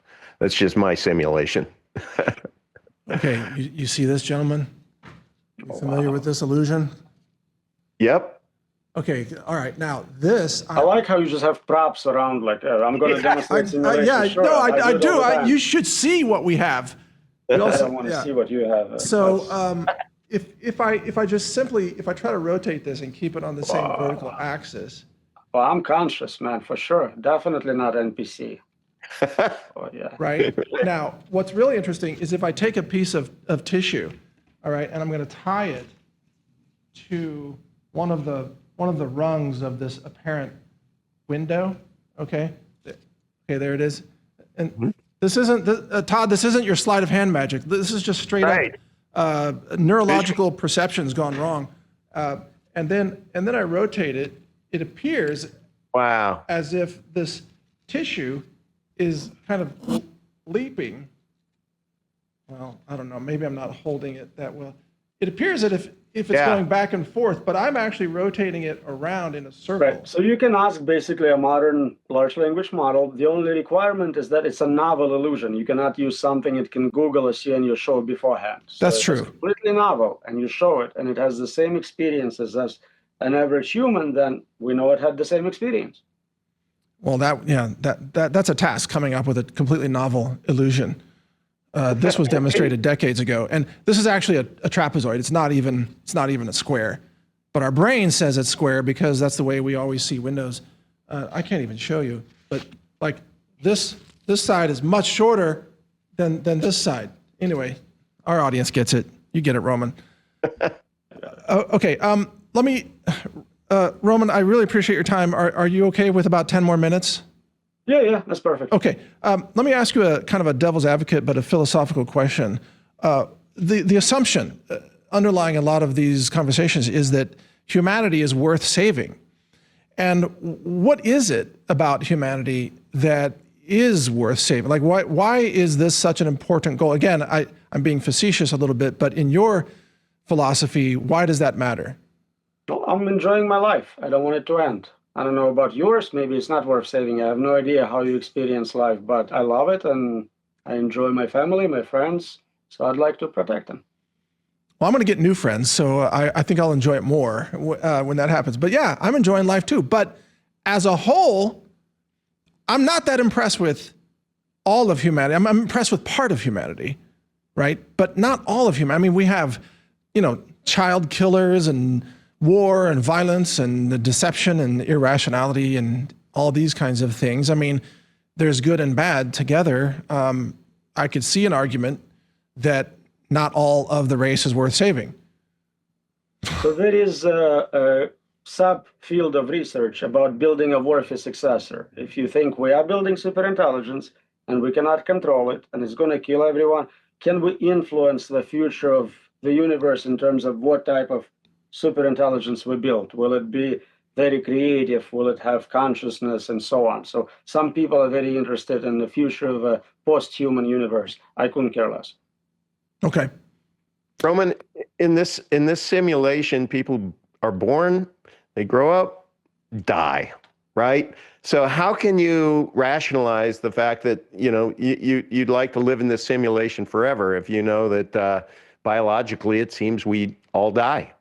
just my simulation. Okay, you see this, gentlemen? You familiar with this illusion? Yep. Okay, all right. Now this, I like how you just have props around, like I'm going to demonstrate simulation. yeah, Sure, no, I do it all do. the time. You should see what we have. I don't want to see what you have. So if I just simply try to rotate this and keep it on the same vertical axis. Well, I'm conscious, man, for sure. Definitely not NPC. Oh yeah. Right now, what's really interesting is if I take a piece of tissue, all right, and I'm going to tie it to one of the rungs of this apparent window. Okay, there it is. And this isn't Todd. This isn't your sleight of hand magic. This is just straight up neurological perceptions gone wrong. And then I rotate it. It appears as if this tissue is kind of leaping. Well, I don't know. Maybe I'm not holding it that well. It appears that if it's going back and forth, but I'm actually rotating it around in a circle. Right. So you can ask basically a modern large language model. The only requirement is that it's a novel illusion. You cannot use something it can Google or see on your show beforehand. So That's true. It's completely novel, and you show it, and it has the same experiences as an average human. Then we know it had the same experience. Well, that's a task, coming up with a completely novel illusion. This was demonstrated decades ago, and this is actually a trapezoid. It's not even a square, but our brain says it's square because that's the way we always see windows. I can't even show you, but like this side is much shorter than this side. Anyway, our audience gets it. You get it, Roman. Okay. Let me, Roman. I really appreciate your time. Are you okay with about 10 more minutes? Yeah, that's perfect. Okay, let me ask you a kind of a devil's advocate, but a philosophical question. The assumption underlying a lot of these conversations is that humanity is worth saving. And what is it about humanity that is worth saving? Like, why is this such an important goal? Again, I'm being facetious a little bit, but in your philosophy, why does that matter? Well, I'm enjoying my life. I don't want it to end. I don't know about yours. Maybe it's not worth saving. I have no idea how you experience life, but I love it, and I enjoy my family, my friends, so I'd like to protect them. Well, I'm going to get new friends, so I think I'll enjoy it more when that happens. But yeah, I'm enjoying life too. But as a whole, I'm not that impressed with all of humanity. I'm impressed with part of humanity, right? But not all of humanity. I mean, we have, child killers and war and violence and the deception and irrationality and all these kinds of things. I mean, there's good and bad together. I could see an argument that not all of the race is worth saving. So there is a subfield of research about building a worthy successor. If you think we are building superintelligence and we cannot control it and it's going to kill everyone, can we influence the future of the universe in terms of what type of superintelligence we build? Will it be very creative? Will it have consciousness and so on? So some people are very interested in the future of a post-human universe. I couldn't care less. Okay. Roman, in this simulation, people are born, they grow up, die, right? So how can you rationalize the fact that you'd like to live in this simulation forever if you know that biologically it seems we all die?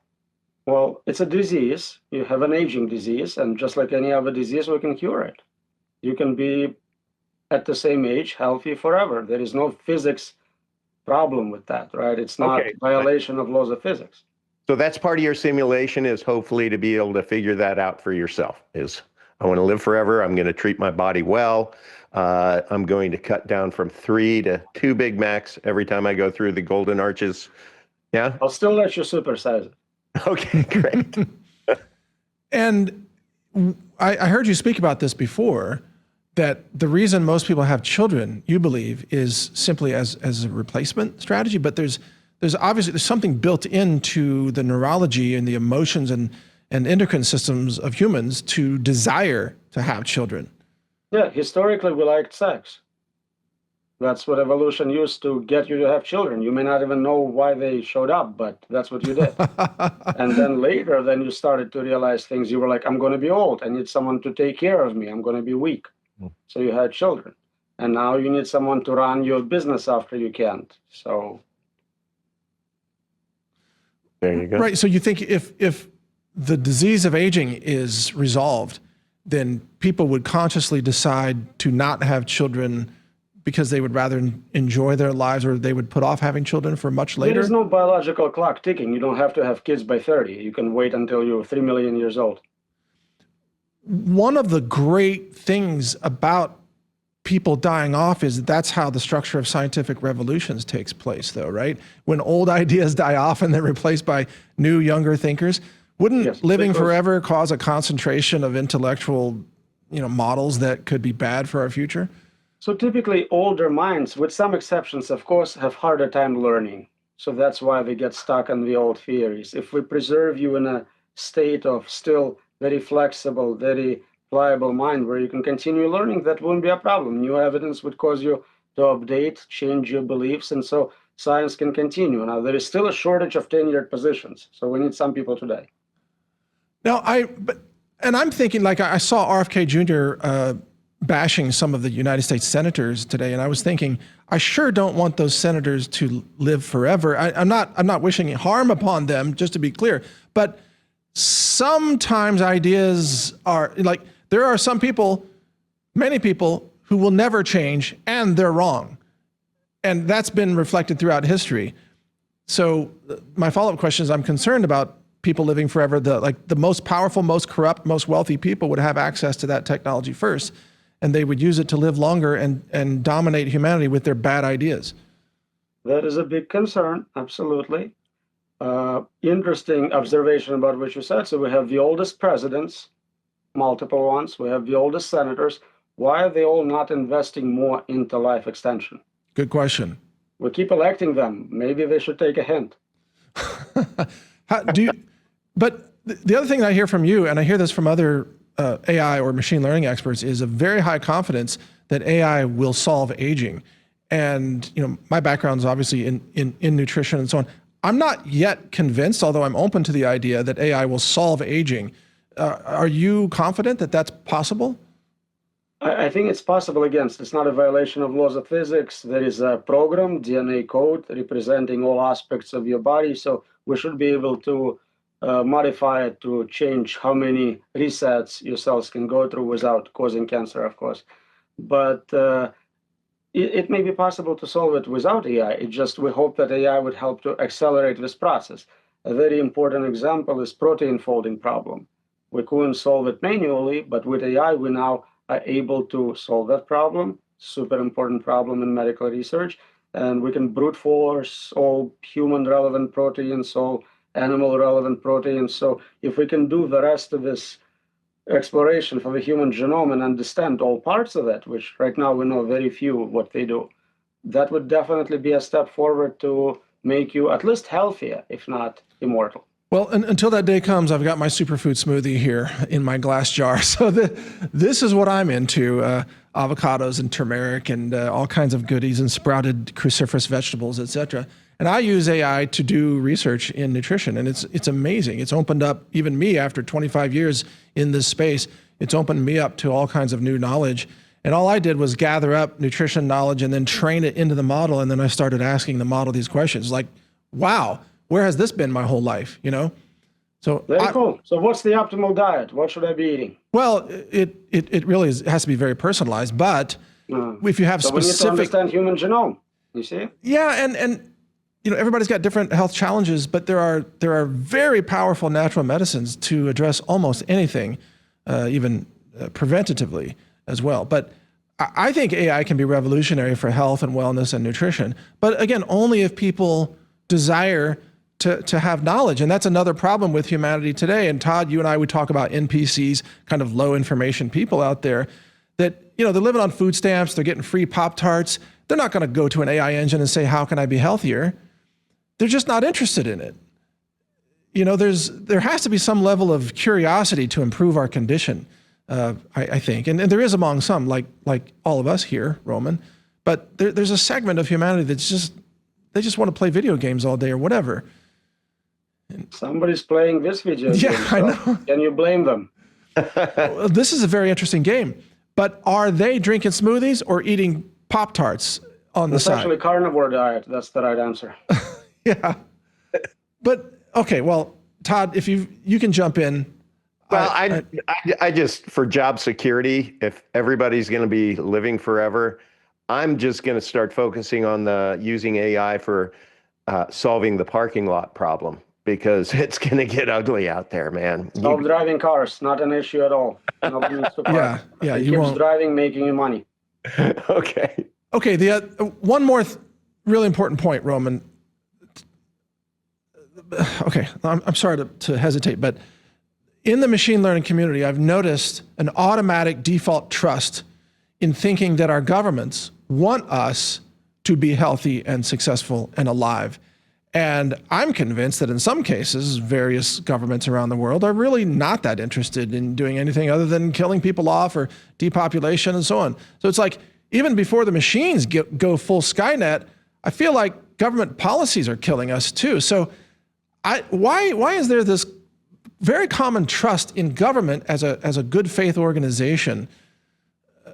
Well, it's a disease. You have an aging disease, and just like any other disease, we can cure it. You can be at the same age, healthy forever. There is no physics problem with that, right? It's not violation of laws of physics. So that's part of your simulation, is hopefully to be able to figure that out for yourself. Is I want to live forever. I'm going to treat my body well. I'm going to cut down from 3 to 2 Big Macs every time I go through the Golden Arches. Yeah. I'll still let you supersize it. Okay, great. And I heard you speak about this before, that the reason most people have children, you believe, is simply as a replacement strategy. But there's obviously something built into the neurology and the emotions and endocrine systems of humans to desire to have children. Yeah, historically we liked sex. That's what evolution used to get you to have children. You may not even know why they showed up, but that's what you did. And then later, then you started to realize things. You were like, I'm going to be old. I need someone to take care of me. I'm going to be weak. So you had children. And now you need someone to run your business after you can't. So there you go. Right. So you think if the disease of aging is resolved, then people would consciously decide to not have children because they would rather enjoy their lives, or they would put off having children for much later? There is no biological clock ticking. You don't have to have kids by 30. You can wait until you're 3 million years old. One of the great things about people dying off is that's how the structure of scientific revolutions takes place, though, right? When old ideas die off and they're replaced by new, younger thinkers. Wouldn't living forever cause a concentration of intellectual, models that could be bad for our future? So typically older minds, with some exceptions, of course, have harder time learning. So that's why they get stuck on the old theories. If we preserve you in a state of still very flexible, very pliable mind where you can continue learning, that wouldn't be a problem. New evidence would cause you to update, change your beliefs, and so science can continue. Now, there is still a shortage of tenured positions, so we need some people today. Now, I'm thinking, like, I saw RFK Jr. Bashing some of the United States senators today, and I was thinking, I sure don't want those senators to live forever. I'm not wishing harm upon them, just to be clear, but sometimes ideas are like, there are some people, many people, who will never change, and they're wrong. And that's been reflected throughout history. So my follow-up question is, I'm concerned about people living forever. The most powerful, most corrupt, most wealthy people would have access to that technology first, and they would use it to live longer and dominate humanity with their bad ideas. That is a big concern, absolutely. Interesting observation about what you said. So we have the oldest presidents, multiple ones. We have the oldest senators. Why are they all not investing more into life extension? Good question. We keep electing them. Maybe they should take a hint. But the other thing that I hear from you, and I hear this from other AI or machine learning experts, is a very high confidence that AI will solve aging. And my background is obviously in nutrition and so on. I'm not yet convinced, although I'm open to the idea that AI will solve aging. Are you confident that that's possible? I think it's possible. Again, it's not a violation of laws of physics. There is a program, DNA code, representing all aspects of your body. So we should be able to modify it to change how many resets your cells can go through without causing cancer, of course. But it may be possible to solve it without AI. It just, we hope that AI would help to accelerate this process. A very important example is protein folding problem. We couldn't solve it manually, but with AI, we now are able to solve that problem. Super important problem in medical research. And we can brute force all human relevant proteins, all animal relevant proteins. So if we can do the rest of this exploration for the human genome and understand all parts of it, which right now we know very few of what they do, that would definitely be a step forward to make you at least healthier, if not immortal. Well, until that day comes, I've got my superfood smoothie here in my glass jar. So this is what I'm into, avocados and turmeric and all kinds of goodies and sprouted cruciferous vegetables, et cetera. And I use AI to do research in nutrition, and it's amazing. It's opened up even me after 25 years in this space. It's opened me up to all kinds of new knowledge. And all I did was gather up nutrition knowledge and then train it into the model. And then I started asking the model these questions like, wow, where has this been my whole life? So very cool. So what's the optimal diet? What should I be eating? Well, it really has to be very personalized, but if you have so specific, we need to understand human genome, you see? Yeah. And everybody's got different health challenges, but there are very powerful natural medicines to address almost anything, even preventatively as well. But I think AI can be revolutionary for health and wellness and nutrition. But again, only if people desire to have knowledge. And that's another problem with humanity today. And Todd, you and I would talk about NPCs, kind of low information people out there that, they're living on food stamps, they're getting free Pop-Tarts. They're not going to go to an AI engine and say, how can I be healthier? They're just not interested in it. There has to be some level of curiosity to improve our condition, I think. And there is among some, like all of us here, Roman. But there's a segment of humanity that's they just want to play video games all day or whatever. Somebody's playing this video game. Yeah, I know. Can you blame them? Well, this is a very interesting game. But are they drinking smoothies or eating Pop-Tarts on the side? It's actually carnivore diet. That's the right answer. Yeah. But, okay, well, Todd, if you can jump in. Well, I just, for job security, if everybody's going to be living forever, I'm just going to start focusing on using AI for solving the parking lot problem, because it's going to get ugly out there, man. Self-driving cars, not an issue at all. Nobody needs to park. Yeah, it you keeps won't. driving, making you money. Okay. Okay, the one more really important point, Roman. Okay, I'm sorry to hesitate, but in the machine learning community, I've noticed an automatic default trust in thinking that our governments want us to be healthy and successful and alive. And I'm convinced that in some cases, various governments around the world are really not that interested in doing anything other than killing people off or depopulation and so on. So it's like, even before the machines go full Skynet, I feel like government policies are killing us too. So why is there this very common trust in government as a good faith organization?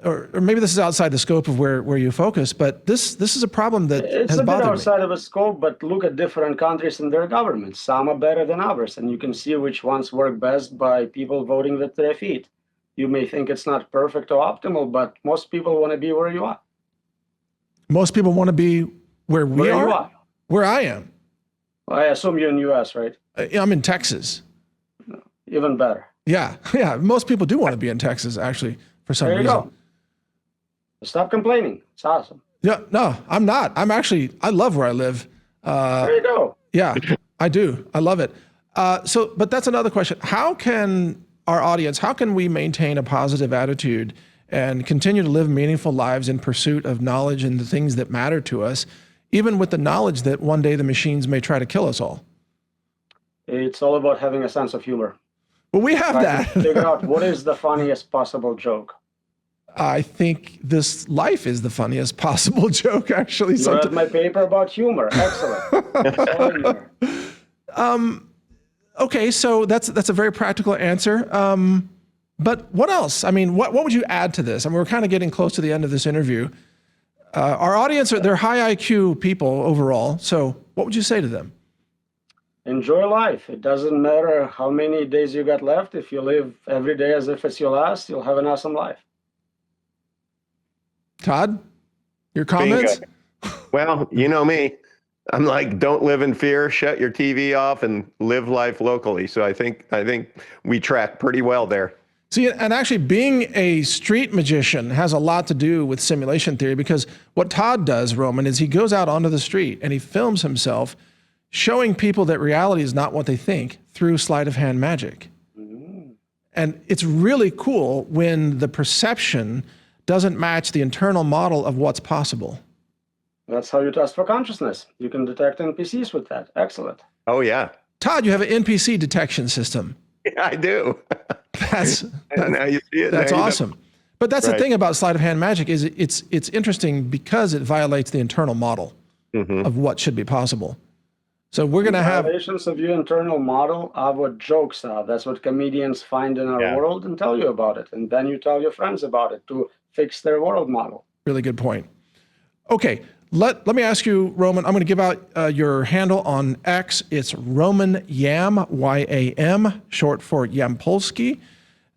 Or maybe this is outside the scope of where you focus, but this is a problem that has bothered me. It's a bit outside of the scope, but look at different countries and their governments. Some are better than others, and you can see which ones work best by people voting with their feet. You may think it's not perfect or optimal, but most people want to be where you are. Most people want to be where we are? You are. Where I am. Well, I assume you're in the U.S., right? I'm in Texas. Even better. Yeah. Most people do want to be in Texas, actually, for some There you reason. go. Stop complaining. It's awesome. Yeah, no, I'm not. I love where I live. There you go. Yeah, I do. I love it. But that's another question. How can we maintain a positive attitude and continue to live meaningful lives in pursuit of knowledge and the things that matter to us, even with the knowledge that one day the machines may try to kill us all? It's all about having a sense of humor. Well, we have that. Figure out what is the funniest possible joke. I think this life is the funniest possible joke, actually. You read my paper about humor. Excellent. Okay, so that's a very practical answer. But what else? I mean, what would you add to this? I mean, we're kind of getting close to the end of this interview. Our audience, they're high IQ people overall. So what would you say to them? Enjoy life. It doesn't matter how many days you got left. If you live every day as if it's your last, you'll have an awesome life. Todd, your comments? Bingo. Well, you know me. I'm like, don't live in fear, shut your TV off, and live life locally. So I think we track pretty well there. See, and actually being a street magician has a lot to do with simulation theory, because what Todd does, Roman, is he goes out onto the street and he films himself showing people that reality is not what they think through sleight of hand magic. Mm-hmm. And it's really cool when the perception doesn't match the internal model of what's possible. That's how you test for consciousness. You can detect NPCs with that. Excellent. Oh, yeah. Todd, you have an NPC detection system. Yeah, I do. Now you see it. That's awesome. But that's the Right. thing about sleight of hand magic is it's interesting because it violates the internal model of what should be possible. So we're going to have Violations of your internal model are what jokes are. That's what comedians find in our world and tell you about it. And then you tell your friends about it to fix their world model. really good point. Okay, let me ask you, Roman, I'm going to give out your handle on X. It's Roman Yam, Y-A-M, short for Yampolskiy.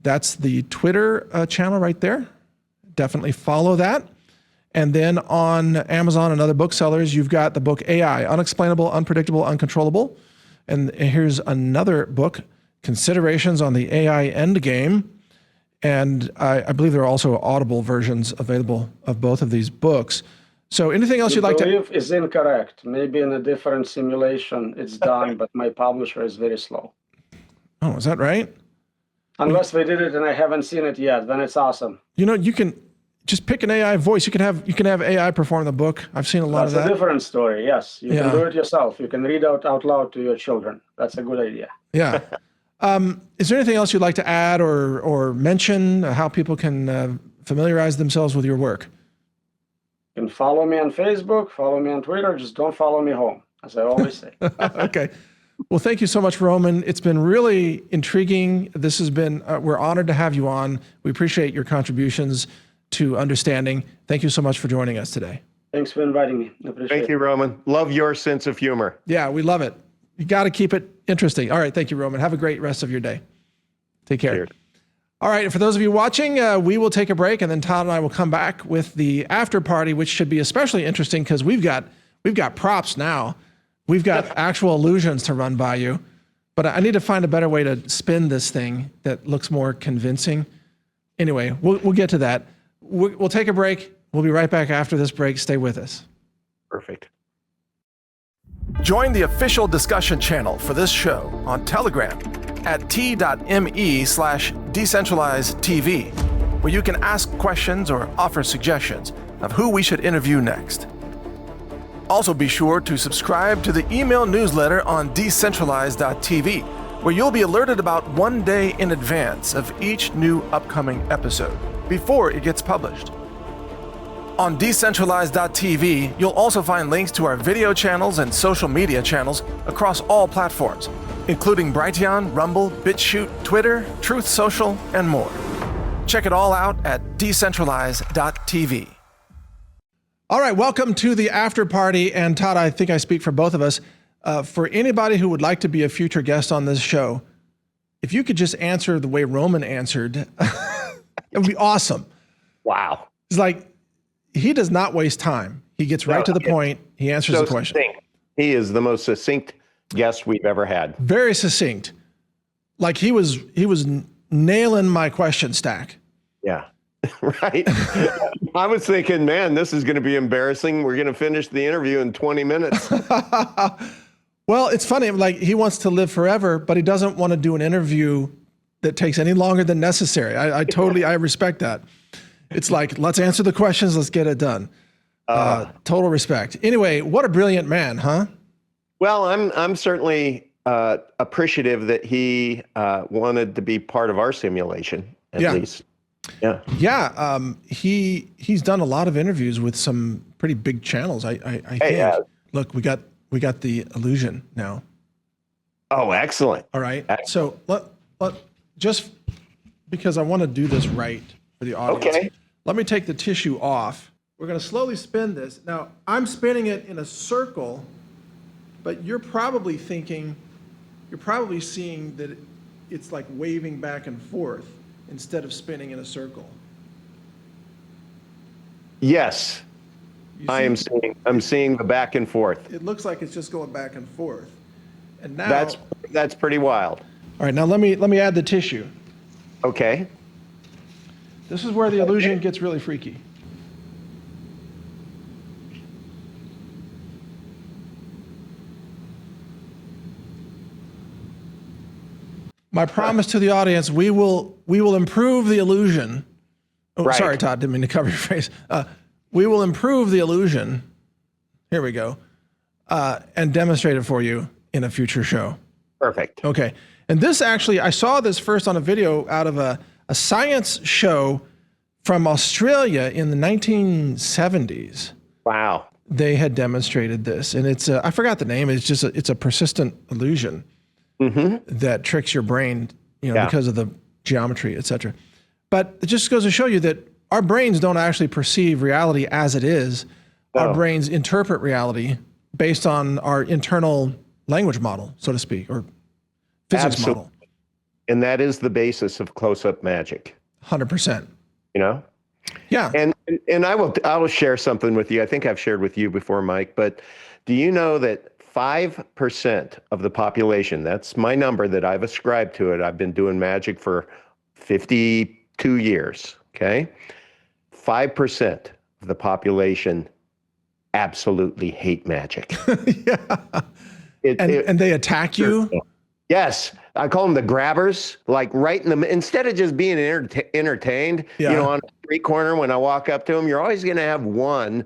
That's the Twitter channel right there. Definitely follow that. And then on Amazon and other booksellers, you've got the book AI, Unexplainable, Unpredictable, Uncontrollable. And here's another book, Considerations on the AI Endgame. And I believe there are also Audible versions available of both of these books. So anything else you'd like to... I believe is incorrect. Maybe in a different simulation it's done, but my publisher is very slow. Oh, is that right? Unless they did it and I haven't seen it yet, then it's awesome. You know, you can just pick an AI voice. You can have AI perform the book. I've seen a lot of that. That's a different story, yes. You can do it yourself. You can read out loud to your children. That's a good idea. Yeah. Is there anything else you'd like to add or mention, how people can familiarize themselves with your work? You can follow me on Facebook, follow me on Twitter, just don't follow me home, as I always say. Okay. Well, thank you so much, Roman. It's been really intriguing. This has been, we're honored to have you on. We appreciate your contributions to understanding. Thank you so much for joining us today. Thanks for inviting me. I appreciate it. Thank you, Roman. Love your sense of humor. Yeah, we love it. You got to keep it interesting. All right. Thank you, Roman. Have a great rest of your day. Take care. Cheers. All right. For those of you watching, we will take a break, and then Todd and I will come back with the after party, which should be especially interesting because we've got props now. We've got actual illusions to run by you, but I need to find a better way to spin this thing that looks more convincing. Anyway, we'll get to that. We'll take a break. We'll be right back after this break. Stay with us. Perfect. Join the official discussion channel for this show on Telegram at t.me/Decentralize TV, where you can ask questions or offer suggestions of who we should interview next. Also be sure to subscribe to the email newsletter on Decentralize.tv, where you'll be alerted about 1 day in advance of each new upcoming episode, before it gets published. On Decentralize.tv, you'll also find links to our video channels and social media channels across all platforms, including Brighteon, Rumble, BitChute, Twitter, Truth Social, and more. Check it all out at Decentralize.tv. All right, welcome to the after party. And Todd, I think I speak for both of us. For anybody who would like to be a future guest on this show, if you could just answer the way Roman answered, it would be awesome. Wow. It's like, he does not waste time. He gets right to the point. He answers the question. Succinct. He is the most succinct guest we've ever had. Very succinct. Like he was nailing my question stack. Yeah. Right. I was thinking, man, this is going to be embarrassing. We're going to finish the interview in 20 minutes. Well, it's funny. Like he wants to live forever, but he doesn't want to do an interview that takes any longer than necessary. I respect that. It's like, let's answer the questions. Let's get it done. Total respect. Anyway, what a brilliant man, huh? Well, I'm certainly appreciative that he wanted to be part of our simulation, at least. Yeah. Yeah. He's done a lot of interviews with some pretty big channels. I think. Look, we got the illusion now. Oh, excellent. All right. Excellent. So let just because I want to do this right for the audience. Okay. Let me take the tissue off. We're going to slowly spin this. Now, I'm spinning it in a circle, but you're probably seeing that it's like waving back and forth instead of spinning in a circle. Yes. I'm seeing the back and forth. It looks like it's just going back and forth. And now that's pretty wild. All right, now let me add the tissue. Okay. This is where the illusion gets really freaky. My promise to the audience, we will improve the illusion. Oh, right. Sorry, Todd, didn't mean to cover your face. We will improve the illusion. Here we go. And demonstrate it for you in a future show. Perfect. Okay. And this actually, I saw this first on a video out of a science show from Australia in the 1970s. Wow. They had demonstrated this, and it's I forgot the name. It's a persistent illusion that tricks your brain, because of the geometry, etc. But it just goes to show you that our brains don't actually perceive reality as it is. No. Our brains interpret reality based on our internal language model, so to speak, or physics model. And that is the basis of close-up magic. 100%. Yeah. And I will share something with you. I think I've shared with you before, Mike, but do you know that 5% of the population, that's my number that I've ascribed to it. I've been doing magic for 52 years, okay? 5% of the population absolutely hate magic. Yeah. And they attack you? Yes, I call them the grabbers. Like right in the instead of just being entertained, Yeah. on a street corner when I walk up to them, you're always going to have one,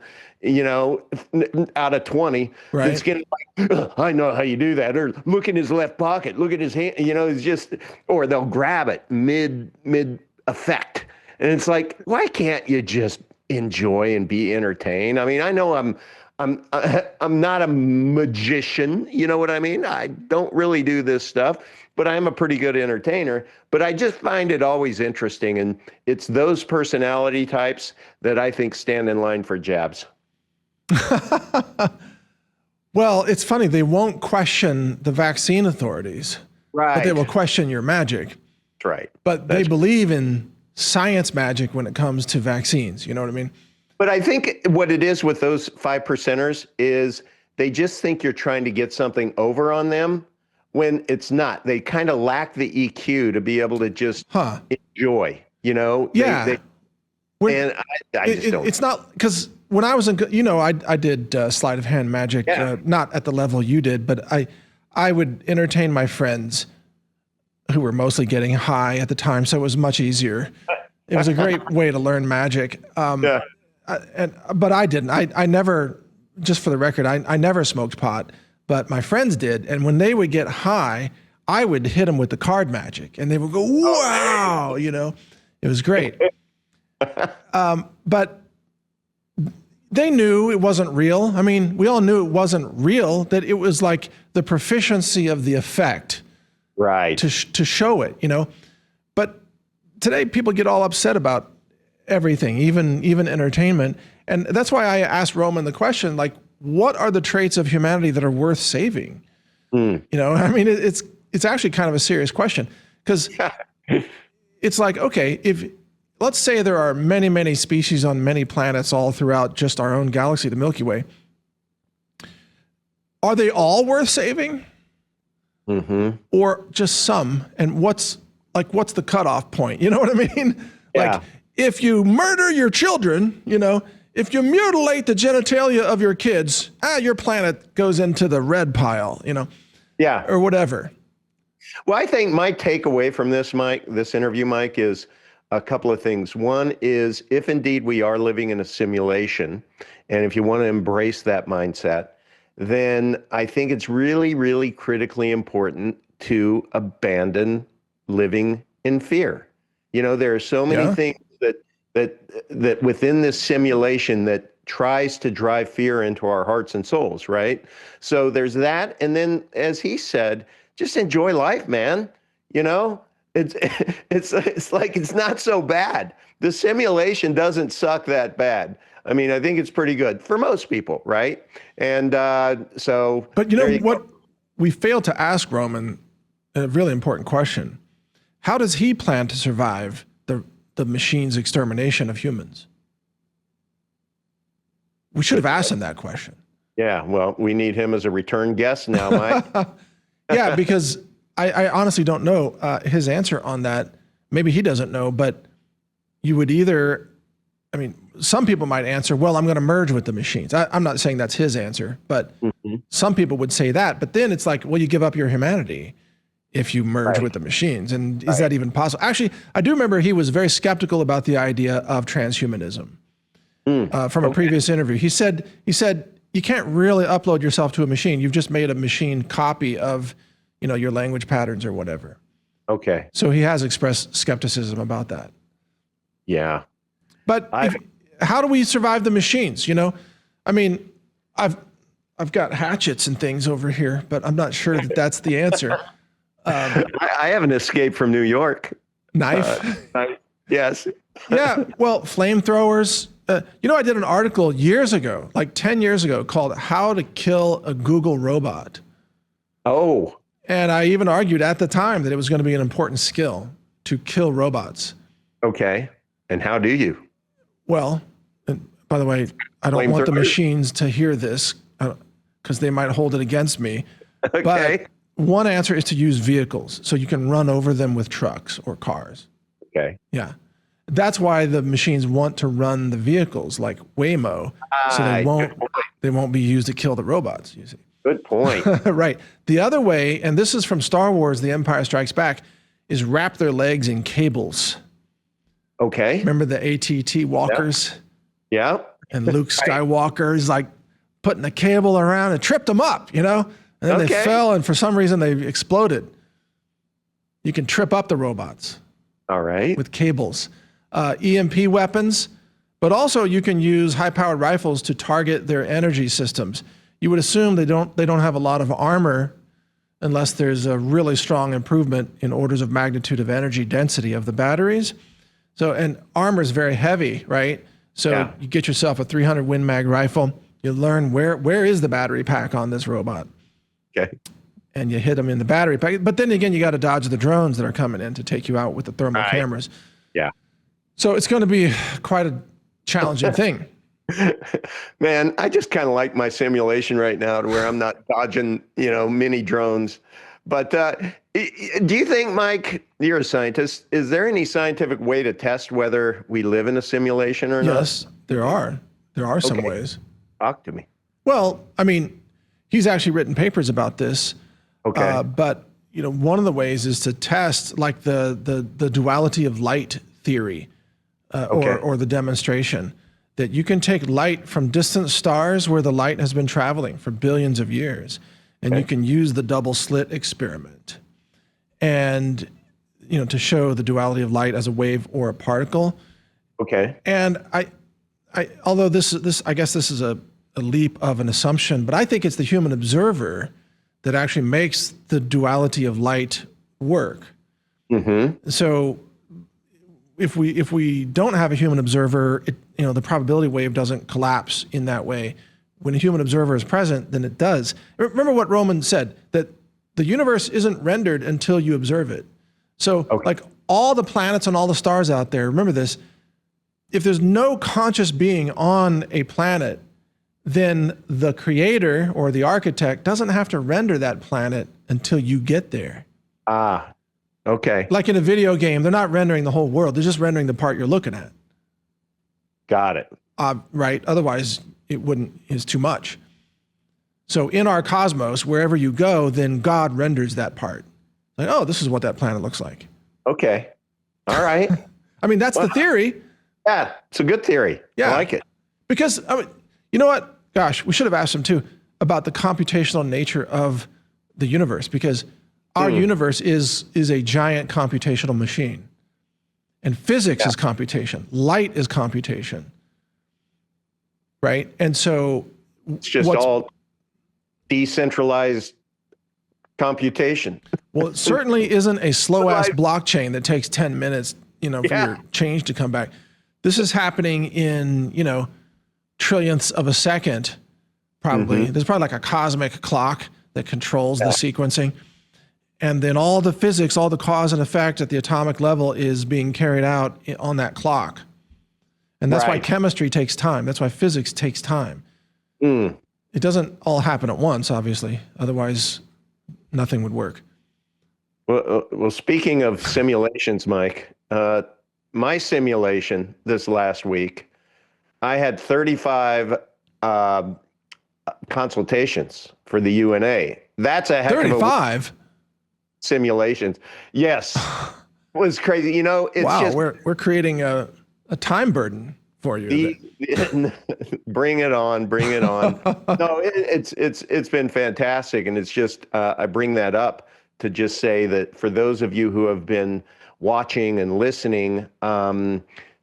out of 20 that's Right. going to like, "Ugh, I know how you do that," or look in his left pocket, look at his hand. It's just, or they'll grab it mid effect, and it's like, why can't you just enjoy and be entertained? I mean, I know I'm not a magician, you know what I mean? I don't really do this stuff, but I'm a pretty good entertainer. But I just find it always interesting, and it's those personality types that I think stand in line for jabs. Well, it's funny. They won't question the vaccine authorities, but they Right. will question your magic. That's right. But they believe in science magic when it comes to vaccines. You know what I mean? But I think what it is with those 5%ers is they just think you're trying to get something over on them when it's not. They kind of lack the EQ to be able to just Huh. enjoy, Yeah. When- and I just don't. It's not because when I was in, I did sleight of hand magic, Yeah. not at the level you did, but I would entertain my friends who were mostly getting high at the time, so it was much easier. It was a great way to learn magic. Yeah. But I didn't. I never, just for the record, I never smoked pot, but my friends did. And when they would get high, I would hit them with the card magic, and they would go, "Wow!" It was great. But they knew it wasn't real. I mean, we all knew it wasn't real. That it was like the proficiency of the effect Right. to show it. But today people get all upset about everything, even entertainment. And that's why I asked Roman the question, like, what are the traits of humanity that are worth saving? I mean, it's actually kind of a serious question, because it's like, okay, if let's say there are many, many species on many planets all throughout just our own galaxy, the Milky Way, are they all worth saving? Or just some? And what's the cutoff point? You know what I mean? Yeah. Like, if you murder your children, if you mutilate the genitalia of your kids, your planet goes into the red pile, Yeah. or whatever. Well, I think my takeaway from this interview, Mike, is a couple of things. One is, if indeed we are living in a simulation, and if you want to embrace that mindset, then I think it's really, really critically important to abandon living in fear. There are so many Yeah. things that within this simulation that tries to drive fear into our hearts and souls, right? So there's that. And then, as he said, just enjoy life, man. It's like, it's not so bad. The simulation doesn't suck that bad. I mean, I think it's pretty good for most people, right? And so. But there you what go. we failed to ask Roman, a really important question. How does he plan to survive the machine's extermination of humans? We should have asked him that question. Yeah, well, we need him as a return guest now, Mike. Yeah, because I honestly don't know his answer on that. Maybe he doesn't know, but you would either, some people might answer, well, I'm going to merge with the machines. I'm not saying that's his answer, but some people would say that. But then it's like, well, you give up your humanity if you merge with the machines. And is that even possible? Actually, I do remember he was very skeptical about the idea of transhumanism from a previous interview. He said, you can't really upload yourself to a machine. You've just made a machine copy of, your language patterns or whatever. Okay. So he has expressed skepticism about that. Yeah. But how do we survive the machines? I've got hatchets and things over here, but I'm not sure that that's the answer. I haven't escaped from New York. Knife? Yes. Yeah. Well, flamethrowers. I did an article years ago, like 10 years ago, called How to Kill a Google Robot. Oh. And I even argued at the time that it was going to be an important skill to kill robots. Okay. And how do you? Well, and by the way, I don't want the machines to hear this because they might hold it against me. Okay. But one answer is to use vehicles, so you can run over them with trucks or cars. Okay. Yeah. That's why the machines want to run the vehicles like Waymo, so they won't be used to kill the robots, you see. Good point. Right. The other way, and this is from Star Wars, The Empire Strikes Back, is wrap their legs in cables. Okay. Remember the ATT walkers? Yeah. And Luke Skywalker is like putting a cable around and tripped them up, you know? And then they fell, and for some reason they exploded. You can trip up the robots. All right. With cables. EMP weapons, but also you can use high-powered rifles to target their energy systems. You would assume they don't have a lot of armor unless there's a really strong improvement in orders of magnitude of energy density of the batteries. So, and armor is very heavy, right? So you get yourself a 300 Win Mag rifle, you learn where is the battery pack on this robot. Okay. And you hit them in the battery pack. But then again, you got to dodge the drones that are coming in to take you out with the thermal cameras. Yeah. So it's going to be quite a challenging thing. Man, I just kind of like my simulation right now to where I'm not dodging, mini drones. But do you think, Mike, you're a scientist, is there any scientific way to test whether we live in a simulation or not? Yes, there are. There are some ways. Talk to me. Well, I mean, he's actually written papers about this. Okay. But, one of the ways is to test like the duality of light theory or the demonstration that you can take light from distant stars where the light has been traveling for billions of years, and you can use the double slit experiment and, to show the duality of light as a wave or a particle. Okay. And although I guess this is a leap of an assumption, but I think it's the human observer that actually makes the duality of light work. Mm-hmm. So if we don't have a human observer, the probability wave doesn't collapse in that way. When a human observer is present, then it does. Remember what Roman said, that the universe isn't rendered until you observe it. So like all the planets and all the stars out there, remember this, if there's no conscious being on a planet, then the creator or the architect doesn't have to render that planet until you get there. Okay. Like in a video game, they're not rendering the whole world. They're just rendering the part you're looking at. Got it. Right. Otherwise, it's too much. So in our cosmos, wherever you go, then God renders that part. Like, oh, this is what that planet looks like. Okay. All right. I mean, that's the theory. Yeah, it's a good theory. Yeah. I like it. Because, you know what? Gosh, we should have asked him too about the computational nature of the universe, because our universe is a giant computational machine. And physics is computation. Light is computation. Right? And so it's just all decentralized computation. Well, it certainly isn't a slow-ass blockchain that takes 10 minutes, for your change to come back. This is happening in, trillionths of a second, probably. There's probably like a cosmic clock that controls the sequencing. And then all the physics, all the cause and effect at the atomic level is being carried out on that clock. And that's why chemistry takes time. That's why physics takes time. It doesn't all happen at once, obviously. Otherwise, nothing would work. Well, speaking of simulations, Mike, my simulation this last week, I had 35 consultations for the UNA. That's a heck 35 of a simulations. Yes. It was crazy. It's just we're creating a time burden for you. Bring it on. No, it's been fantastic. And it's just, I bring that up to just say that for those of you who have been watching and listening,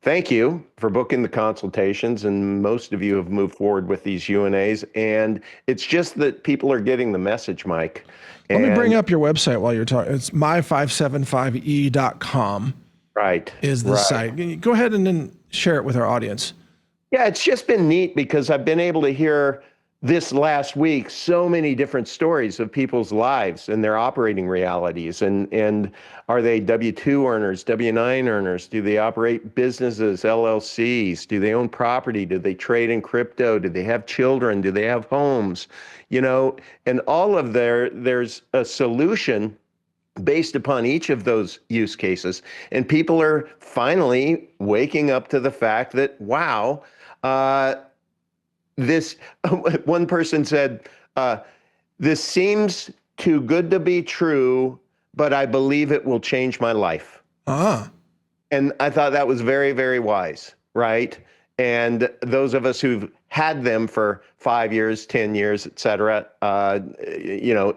thank you for booking the consultations. And most of you have moved forward with these UNAs. And it's just that people are getting the message, Mike. Let me bring up your website while you're talking. It's my575e.com. Right. Is the site. Go ahead and then share it with our audience. Yeah, it's just been neat because I've been able to hear this last week so many different stories of people's lives and their operating realities. And are they W-2 earners, W-9 earners? Do they operate businesses, LLCs? Do they own property? Do they trade in crypto? Do they have children? Do they have homes? You know, and all of there's a solution based upon each of those use cases. And people are finally waking up to the fact that, wow, this, one person said, this seems too good to be true, but I believe it will change my life. And I thought that was very, very wise, right? And those of us who've had them for 5 years, 10 years, et cetera, you know,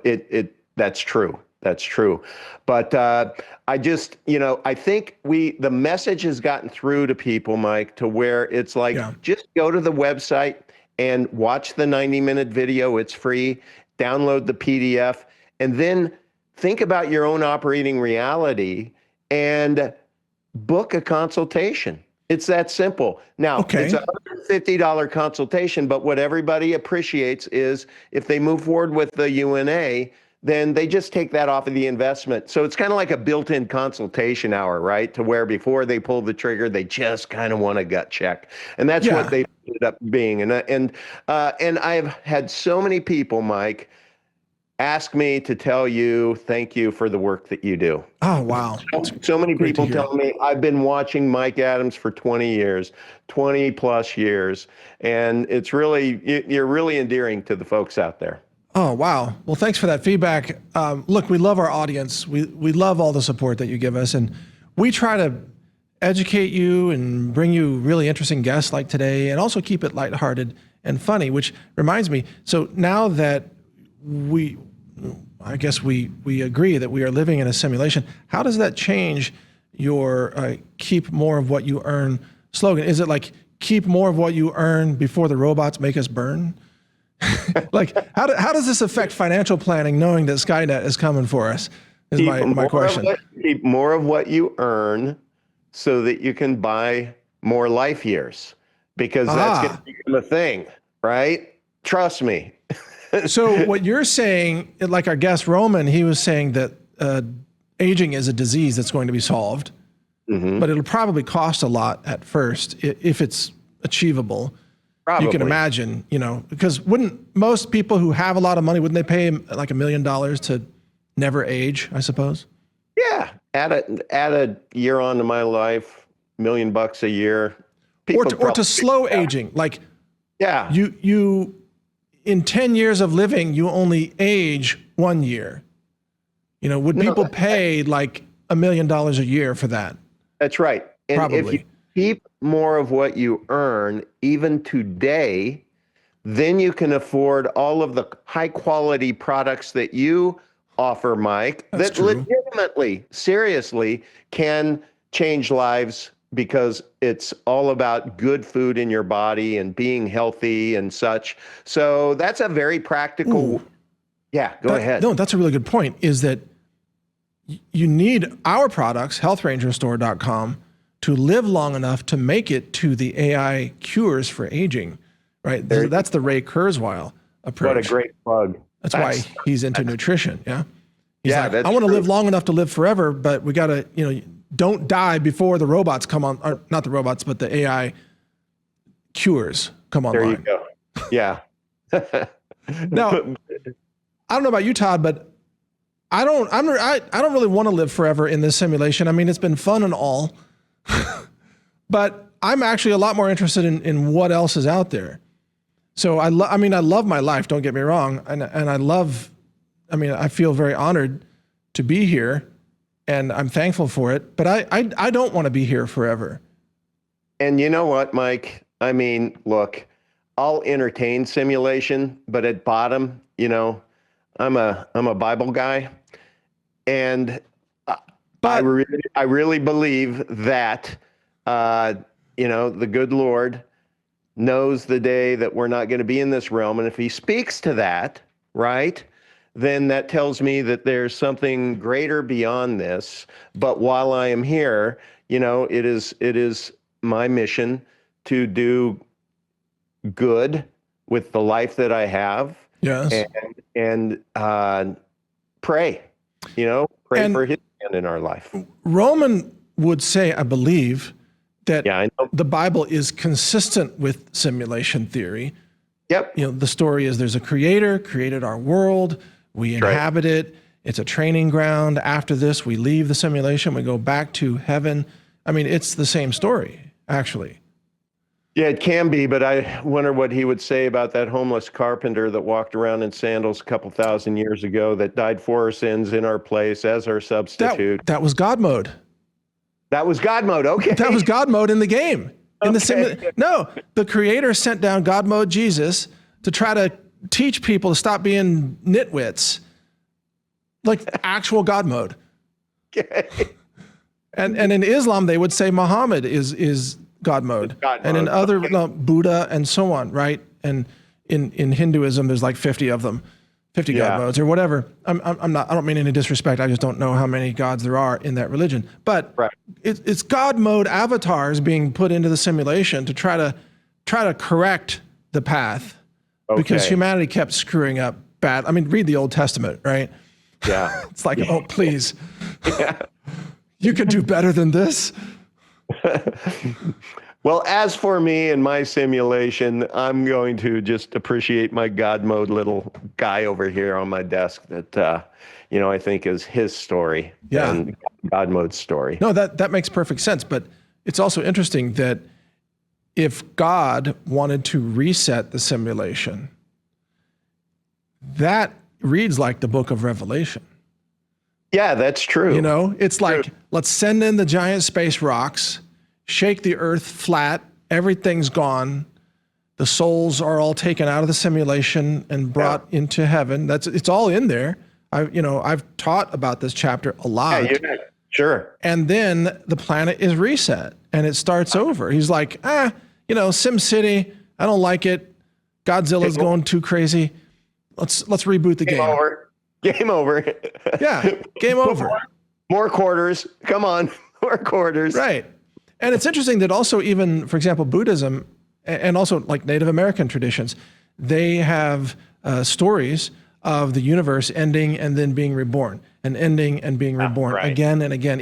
that's true. That's true. But I just, you know, I think the message has gotten through to people, Mike, to where it's like, just go to the website and watch the 90-minute video. It's free. Download the PDF, and then think about your own operating reality and book a consultation. It's that simple. Now, it's a $150 consultation, but what everybody appreciates is if they move forward with the UNA, then they just take that off of the investment. So it's kind of like a built-in consultation hour, right? To where before they pull the trigger, they just kind of want a gut check. And that's what they ended up being. And I've had so many people, Mike, ask me to tell you, thank you for the work that you do. Oh, wow. So many people tell me, I've been watching Mike Adams for 20 years, 20 plus years. And it's really, you're really endearing to the folks out there. Oh, wow. Well, thanks for that feedback. Look, we love our audience. We love all the support that you give us. And we try to educate you and bring you really interesting guests like today, and also keep it lighthearted and funny, which reminds me. So now that I guess we agree that we are living in a simulation, how does that change your keep more of what you earn slogan? Is it like keep more of what you earn before the robots make us burn? Like, how does this affect financial planning, knowing that Skynet is coming for us? Is my question. Keep more of what you earn so that you can buy more life years, because that's going to become a thing, right? Trust me. So what you're saying, like our guest Roman, he was saying that aging is a disease that's going to be solved, but it'll probably cost a lot at first if it's achievable. Probably. You can imagine, you know, because wouldn't most people who have a lot of money, wouldn't they pay like $1 million to never age, I suppose? Yeah. Add a year on to my life, $1 million a year. Or to slow aging. Like, you in 10 years of living, you only age 1 year. You know, would people pay like $1 million a year for that? That's right. And probably. If you keep more of what you earn, even today, then you can afford all of the high quality products that you offer, Mike, that legitimately, seriously can change lives, because it's all about good food in your body and being healthy and such. So that's a very practical. Yeah, go ahead. No, that's a really good point, is that you need our products, healthrangerstore.com, to live long enough to make it to the AI cures for aging, right? That's the Ray Kurzweil approach. What a great plug. That's why he's into nutrition, yeah? He's like, that's I want to live long enough to live forever, but we got to, you know, don't die before the robots come on, or not the robots, but the AI cures come online. There you go. Yeah. Now, I don't know about you, Todd, but I don't really want to live forever in this simulation. I mean, it's been fun and all, but I'm actually a lot more interested in what else is out there. So I love my life, don't get me wrong. And I feel very honored to be here, and I'm thankful for it, but I don't want to be here forever. And you know what, Mike? I mean, look, I'll entertain simulation, but at bottom, you know, I'm a Bible guy, and I really believe that, you know, the good Lord knows the day that we're not going to be in this realm. And if he speaks to that, right, then that tells me that there's something greater beyond this. But while I am here, you know, it is my mission to do good with the life that I have. Yes. And pray, pray And for his hand in our life. Roman would say, I believe, that Yeah, I know. the Bible is consistent with simulation theory. Yep. The story is there's a creator, created our world, we inhabit it, it's a training ground. After this, we leave the simulation, we go back to heaven. I mean, it's the same story, actually. Yeah, it can be, but I wonder what he would say about that homeless carpenter that walked around in sandals a couple thousand years ago that died for our sins in our place as our substitute. That was God mode. That was God mode. Okay. That was God mode in the game. No, the creator sent down God mode Jesus to try to teach people to stop being nitwits. Like actual God mode. Okay. And in Islam, they would say Muhammad is God mode. And in other, Buddha and so on, right? And in Hinduism, there's like 50 of them, 50 God modes or whatever. I don't mean any disrespect. I just don't know how many gods there are in that religion. But it's God mode avatars being put into the simulation to try to correct the path because humanity kept screwing up bad. I mean, read the Old Testament, right? Yeah. It's like, oh, please. You could do better than this. Well, as for me and my simulation, I'm going to just appreciate my God mode little guy over here on my desk that, I think is his story. Yeah. And God mode's story. No, that makes perfect sense. But it's also interesting that if God wanted to reset the simulation, that reads like the book of Revelation. Yeah, that's true. It's like, let's send in the giant space rocks, shake the earth flat, everything's gone. The souls are all taken out of the simulation and brought into heaven. It's all in there. I've taught about this chapter a lot. Yeah, sure. And then the planet is reset and it starts over. He's like, Sim City, I don't like it. Godzilla's going too crazy. Let's reboot the game. Game over. Yeah, game over. More quarters. Come on, more quarters. Right. And it's interesting that also even, for example, Buddhism and also like Native American traditions, they have stories of the universe ending and then being reborn and ending and being reborn again and again.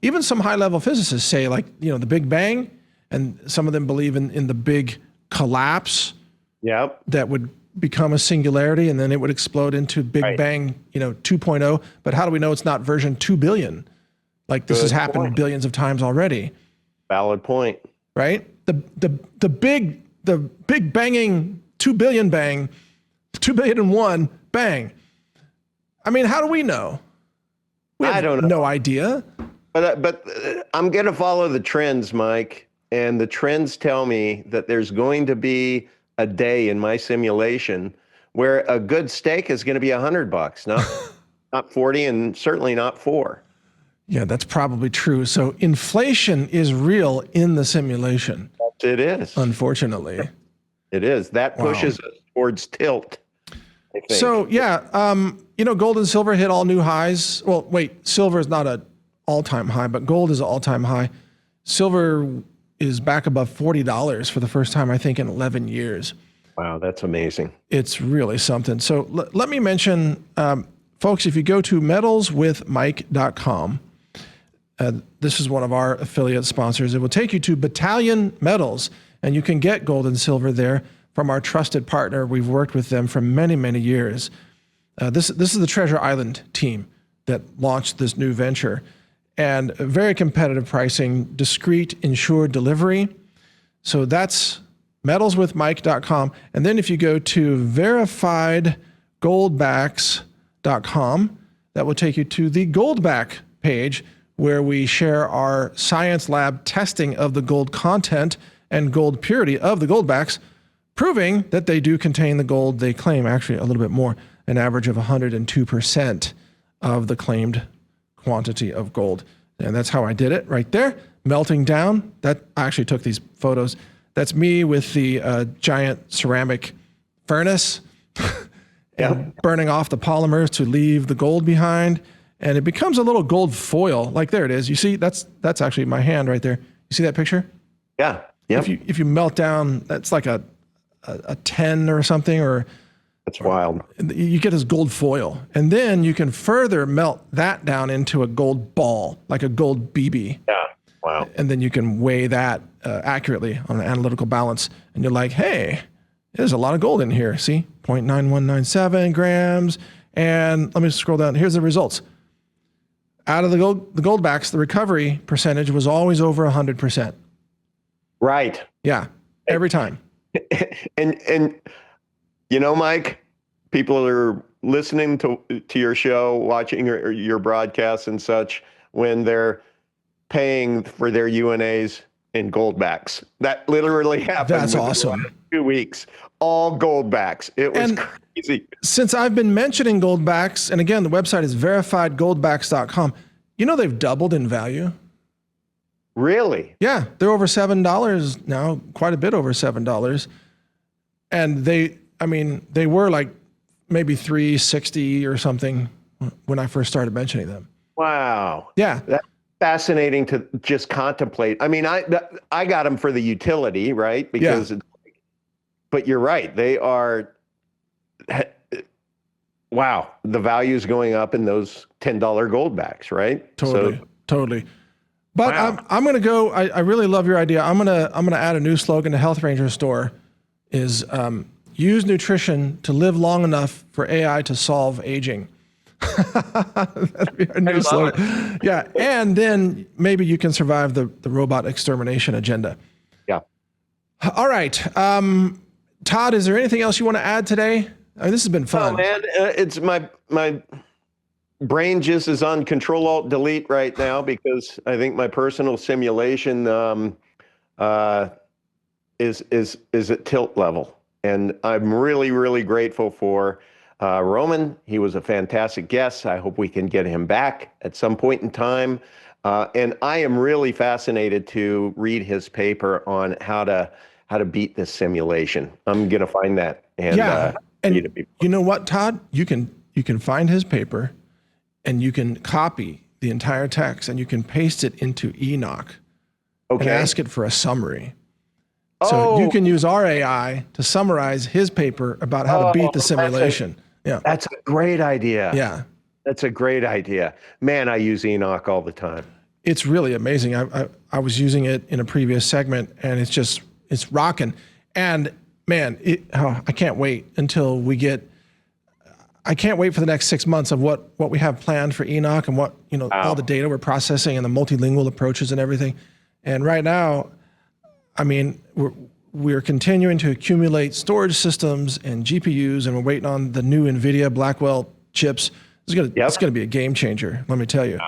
Even some high-level physicists say like, the Big Bang, and some of them believe in the big collapse that would become a singularity and then it would explode into Big Bang, 2.0. But how do we know it's not version 2 billion? Like this has happened billions of times already. Valid point. Right? The big banging 2 billion bang, 2 billion and one bang. I mean, how do we know? I don't know. No idea. But I'm going to follow the trends, Mike. And the trends tell me that there's going to be a day in my simulation where a good steak is going to be $100, not 40, and certainly not 4. Yeah, that's probably true. So inflation is real in the simulation. It is. Unfortunately. It is. That pushes us towards tilt, I think. So, gold and silver hit all new highs. Well, wait, silver is not an all-time high, but gold is an all-time high. Silver is back above $40 for the first time, I think, in 11 years. Wow, that's amazing. It's really something. So let me mention, folks, if you go to metalswithmike.com, this is one of our affiliate sponsors. It will take you to Battalion Metals, and you can get gold and silver there from our trusted partner. We've worked with them for many, many years. This is the Treasure Island team that launched this new venture. And very competitive pricing, discreet, insured delivery. So that's metalswithmike.com. And then if you go to verifiedgoldbacks.com, that will take you to the Goldback page where we share our science lab testing of the gold content and gold purity of the goldbacks, proving that they do contain the gold they claim, actually a little bit more, an average of 102% of the claimed quantity of gold. And that's how I did it right there, melting down. That I actually took these photos. That's me with the giant ceramic furnace and burning off the polymers to leave the gold behind. And it becomes a little gold foil. Like there it is. You see, that's actually my hand right there. You see that picture? Yeah. Yeah. If you melt down, that's like a a 10 or something, or That's wild. you get this gold foil. And then you can further melt that down into a gold ball, like a gold BB. Yeah. Wow. And then you can weigh that accurately on an analytical balance. And you're like, hey, there's a lot of gold in here. See, 0.9197 grams. And let me scroll down. Here's the results. Out of the gold backs, the recovery percentage was always over 100%. Right. Yeah, every time. And you know, Mike, people are listening to your show, watching your broadcasts and such when they're paying for their UNAs in goldbacks. That literally happened. That's awesome. 2 weeks, all goldbacks. It was crazy. Since I've been mentioning goldbacks, and again, the website is verifiedgoldbacks.com. You know, they've doubled in value. Really? Yeah, they're over $7 now, quite a bit over $7. And they were like maybe $3.60 or something when I first started mentioning them. Wow. Yeah. That's fascinating to just contemplate. I mean, I got them for the utility, right? Because, but you're right. They are, wow, the value is going up in those $10 goldbacks, right? Totally. But wow. I'm going to go. I really love your idea. I'm gonna add a new slogan to Health Ranger Store. Is use nutrition to live long enough for AI to solve aging. That'd be our new slogan. Yeah, and then maybe you can survive the robot extermination agenda. Yeah. All right, Todd. Is there anything else you want to add today? I mean, this has been fun. Oh man, it's my brain just is on Control-Alt-Delete right now because I think my personal simulation is at tilt level, and I'm really, really grateful for Roman. He was a fantastic guest. I hope we can get him back at some point in time. And I am really fascinated to read his paper on how to beat this simulation. I'm gonna find that and you know what, Todd? You can find his paper, and you can copy the entire text, and you can paste it into Enoch and ask it for a summary. So you can use our AI to summarize his paper about how to beat the simulation. That's a great idea. Yeah. That's a great idea. Man, I use Enoch all the time. It's really amazing. I was using it in a previous segment, and it's rocking. And man, I can't wait until I can't wait for the next 6 months of what we have planned for Enoch and what, all the data we're processing and the multilingual approaches and everything. And right now, I mean, we're continuing to accumulate storage systems and GPUs, and we're waiting on the new NVIDIA Blackwell chips. It's gonna be a game changer, let me tell you.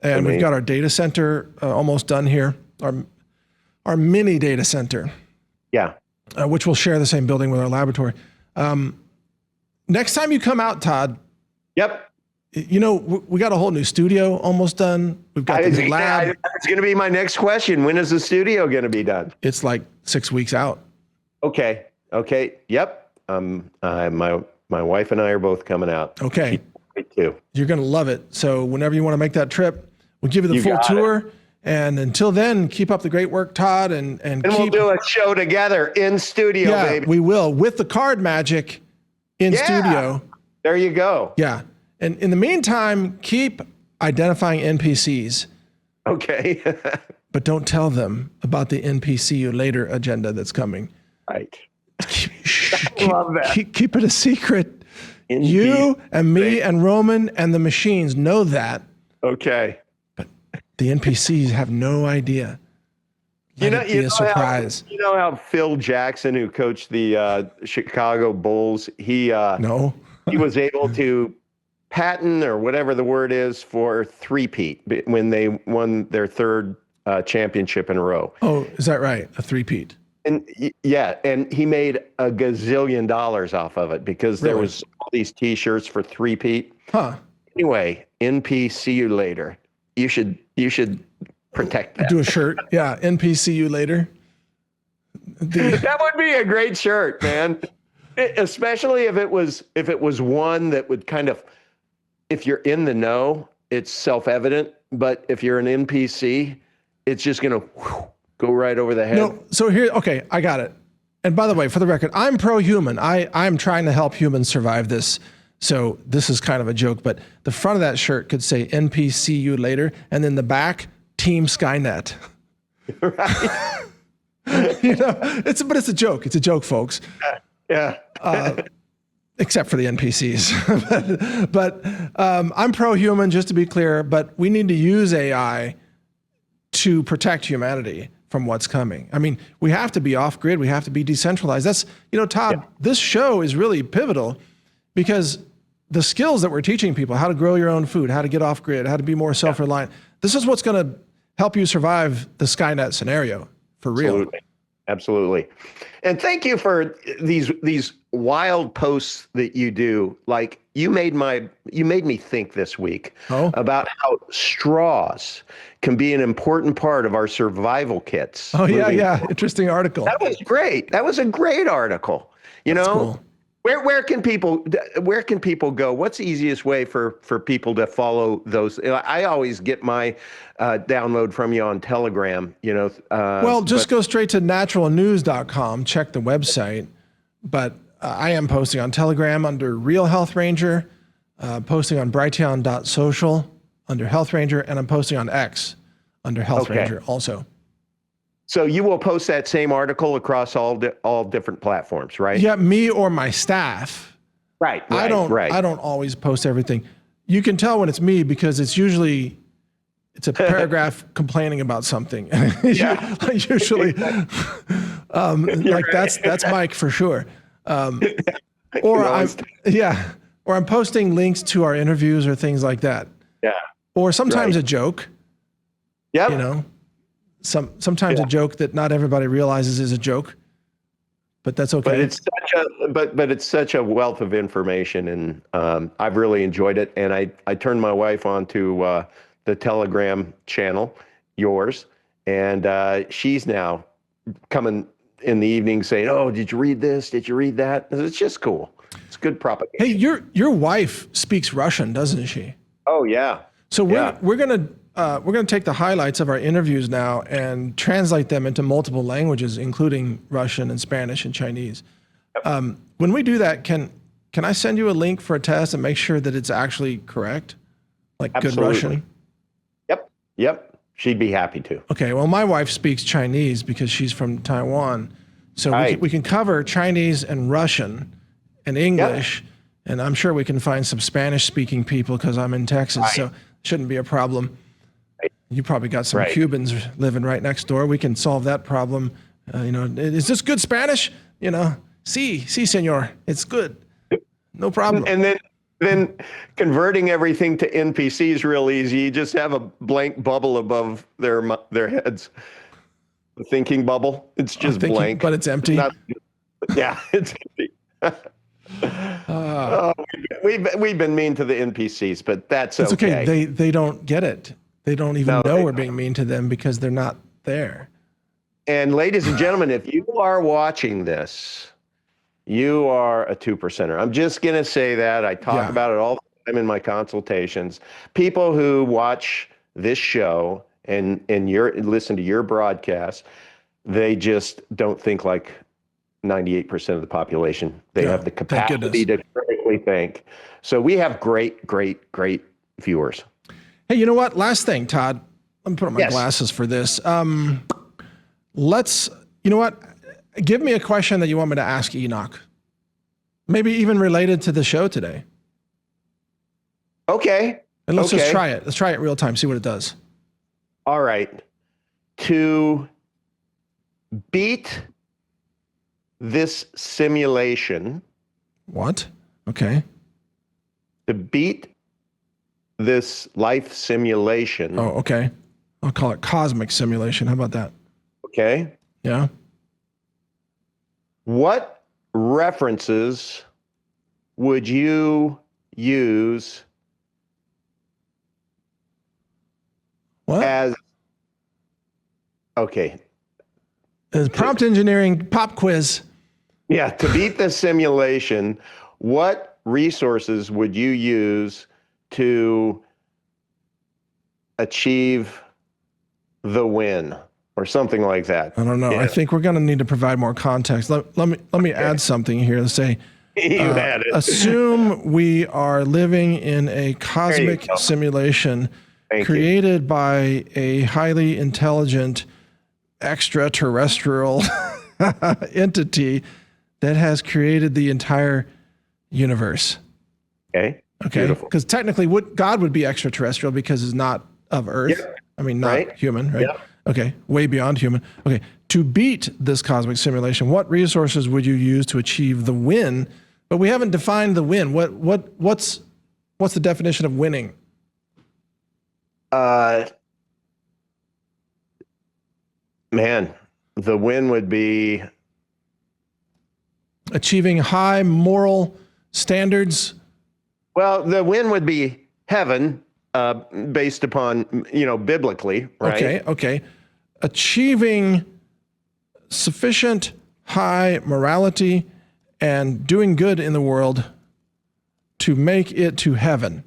And we've got our data center almost done here, our mini data center. Yeah. Which will share the same building with our laboratory. Next time you come out, Todd. Yep. We got a whole new studio almost done. We've got the new lab. It's going to be my next question. When is the studio going to be done? It's like 6 weeks out. Okay. Yep. My wife and I are both coming out. Okay. Me too. You're going to love it. So whenever you want to make that trip, we'll give you the full tour. And until then, keep up the great work, Todd. And we'll do a show together in studio, baby. We will, with the card magic in studio. There you go. Yeah. And in the meantime, keep identifying NPCs. Okay. But don't tell them about the NPC you later agenda that's coming. Right. I love that. Keep it a secret. You and me and Roman and the machines know that. Okay. But the NPCs have no idea. Let it be a surprise. You know how Phil Jackson, who coached the Chicago Bulls, he was able to patent, or whatever the word is, for three-peat when they won their third championship in a row. Oh, is that right? A three-peat. And and he made $1 gazillion off of it because there was all these T-shirts for three-peat. Huh. Anyway, NP, see you later. You should protect that. Do a shirt. Yeah. NP, see you later. That would be a great shirt, man. Especially if it was one that would kind of, if you're in the know, it's self-evident. But if you're an NPC, it's just going to go right over the head. No. So here, okay, I got it. And by the way, for the record, I'm pro-human. I'm trying to help humans survive this. So this is kind of a joke, but the front of that shirt could say NPC you later, and then the back, Team Skynet. Right. But it's a joke. It's a joke, folks. Yeah. Except for the NPCs. but I'm pro-human, just to be clear, but we need to use AI to protect humanity from what's coming. I mean, we have to be off grid. We have to be decentralized. That's, Todd, this show is really pivotal because the skills that we're teaching people, how to grow your own food, how to get off grid, how to be more self-reliant, this is what's going to help you survive the Skynet scenario for real. Absolutely. And thank you for these wild posts that you do. Like you made me think this week about how straws can be an important part of our survival kits. Oh yeah. Interesting article. That was great. That was a great article. That's cool. Where can people go? What's the easiest way for people to follow those? I always get my download from you on Telegram. Go straight to naturalnews.com. Check the website. But I am posting on Telegram under Real Health Ranger, posting on Brighteon.social under Health Ranger, and I'm posting on X under Health Ranger also. So you will post that same article across all different platforms, right? Yeah, me or my staff. Right. I don't always post everything. You can tell when it's me because it's a paragraph complaining about something. Usually, that's Mike for sure. Or I'm posting links to our interviews or things like that. Yeah. Or sometimes a joke. Yep. Sometimes a joke that not everybody realizes is a joke, but that's okay. But it's such a wealth of information, and I've really enjoyed it. And I turned my wife onto the Telegram channel, yours, and she's now coming in the evening saying, "Oh, did you read this? Did you read that?" It's just cool. It's good propaganda. Hey, your wife speaks Russian, doesn't she? Oh yeah. So we're gonna take the highlights of our interviews now and translate them into multiple languages, including Russian and Spanish and Chinese. When we do that, can I send you a link for a test and make sure that it's actually correct, like Absolutely. Good Russian? Yep. She'd be happy to. Okay. Well, my wife speaks Chinese because she's from Taiwan, so we can cover Chinese and Russian and English, and I'm sure we can find some Spanish-speaking people because I'm in Texas, so it shouldn't be a problem. You probably got some Cubans living right next door. We can solve that problem. Is this good Spanish? Sí, señor. It's good. No problem. And then converting everything to NPC is real easy. You just have a blank bubble above their heads. The thinking bubble. It's just blank. But it's empty. It's empty. We've been mean to the NPCs, but that's it's okay. okay. They don't get it. They don't even know we're being mean to them because they're not there. And ladies and gentlemen, if you are watching this, you are a 2%er. I'm just going to say that. I talk about it all the time in my consultations. People who watch this show and listen to your broadcast, they just don't think like 98% of the population. They have the capacity to critically think. So we have great viewers. Hey, you know what? Last thing, Todd. Let me put on my glasses for this. You know what? Give me a question that you want me to ask Enoch. Maybe even related to the show today. Okay. And let's just try it. Let's try it real time, see what it does. All right. To beat this simulation. What? Okay. To beat this life simulation. Oh, okay. I'll call it cosmic simulation. How about that? Okay. Yeah. What references would you use as prompt engineering pop quiz? Yeah, to beat the simulation, what resources would you use to achieve the win? or something like that. I don't know. Yeah. I think we're going to need to provide more context. Let me add something here to say. You had it. Assume we are living in a cosmic simulation created by a highly intelligent extraterrestrial entity that has created the entire universe. Okay. Okay. Because technically, God would be extraterrestrial because it's not of Earth. Yep. I mean, not human, right? Yep. Okay. Way beyond human. Okay. To beat this cosmic simulation, what resources would you use to achieve the win? But we haven't defined the win. What's the definition of winning? Man, the win would be Achieving high moral standards. well, the win would be heaven, based upon biblically, right? Okay. Achieving sufficient high morality and doing good in the world to make it to heaven.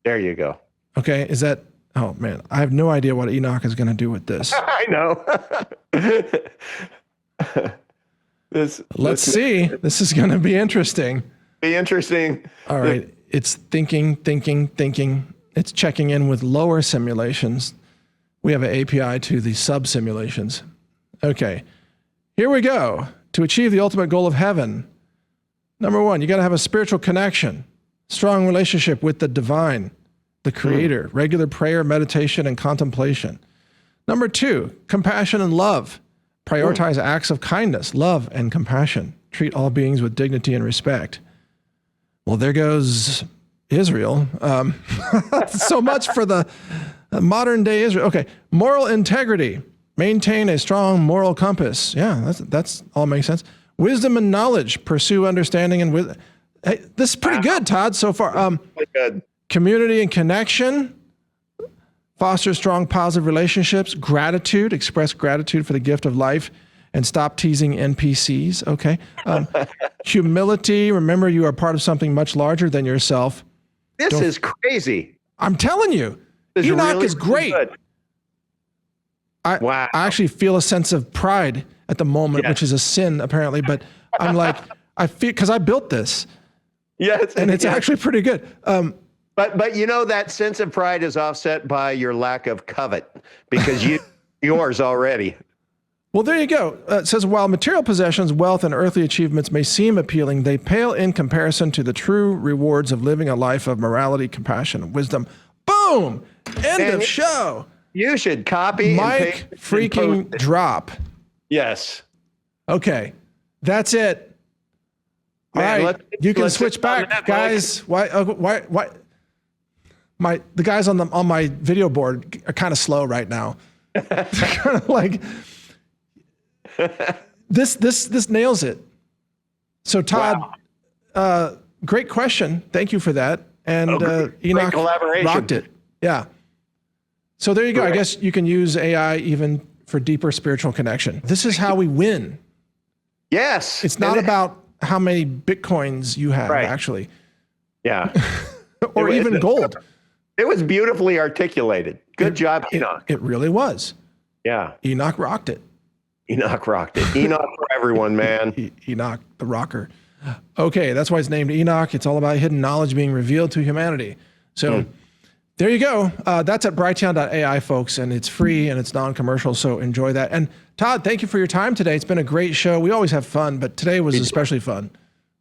There you go. Okay, is that? Oh man, I have no idea what Enoch is going to do with this. I know. Let's see. This is going to be interesting. Be interesting. All right, it's thinking. It's checking in with lower simulations. We have an API to the sub simulations. Okay, here we go. To achieve the ultimate goal of heaven, number one, you got to have a spiritual connection, strong relationship with the divine, the creator, regular prayer, meditation, and contemplation. Number two, compassion and love. Prioritize acts of kindness, love, and compassion. Treat all beings with dignity and respect. Well, there goes Israel. So much for the modern day Israel. Okay, moral integrity. Maintain a strong moral compass. Yeah, that's all makes sense. Wisdom and knowledge. Pursue understanding and wisdom. Hey, this is pretty good, Todd, so far. Good. Community and connection. Foster strong positive relationships. Gratitude. Express gratitude for the gift of life and stop teasing NPCs. Okay. Humility. Remember you are part of something much larger than yourself. This is crazy. I'm telling you, Enoch is great. Good. I actually feel a sense of pride at the moment, which is a sin apparently, but I'm like, I feel, because I built this. Yes. And it's actually pretty good. But that sense of pride is offset by your lack of covet because yours already. Well, there you go. It says, while material possessions, wealth, and earthly achievements may seem appealing, they pale in comparison to the true rewards of living a life of morality, compassion, and wisdom. Boom! End of show. You should copy Mic and paste freaking and post. drop. Yes. Okay, that's it. All right, you can switch back, guys. Why? The guys on my video board are kind of slow right now. Kind of like this nails it. So Todd, great question. Thank you for that. And Enoch rocked it. Yeah. So there you go. I guess you can use AI even for deeper spiritual connection. This is how we win. Yes. It's not about how many Bitcoins you have, actually. Yeah. Or even gold. It was beautifully articulated. Good job, Enoch. It really was. Yeah. Enoch rocked it. Enoch rocked it. Enoch for everyone, man. Enoch, the rocker. Okay, that's why it's named Enoch. It's all about hidden knowledge being revealed to humanity. So there you go. That's at Brighteon.ai, folks, and it's free and it's non-commercial, so enjoy that. And Todd, thank you for your time today. It's been a great show. We always have fun, but today was especially fun.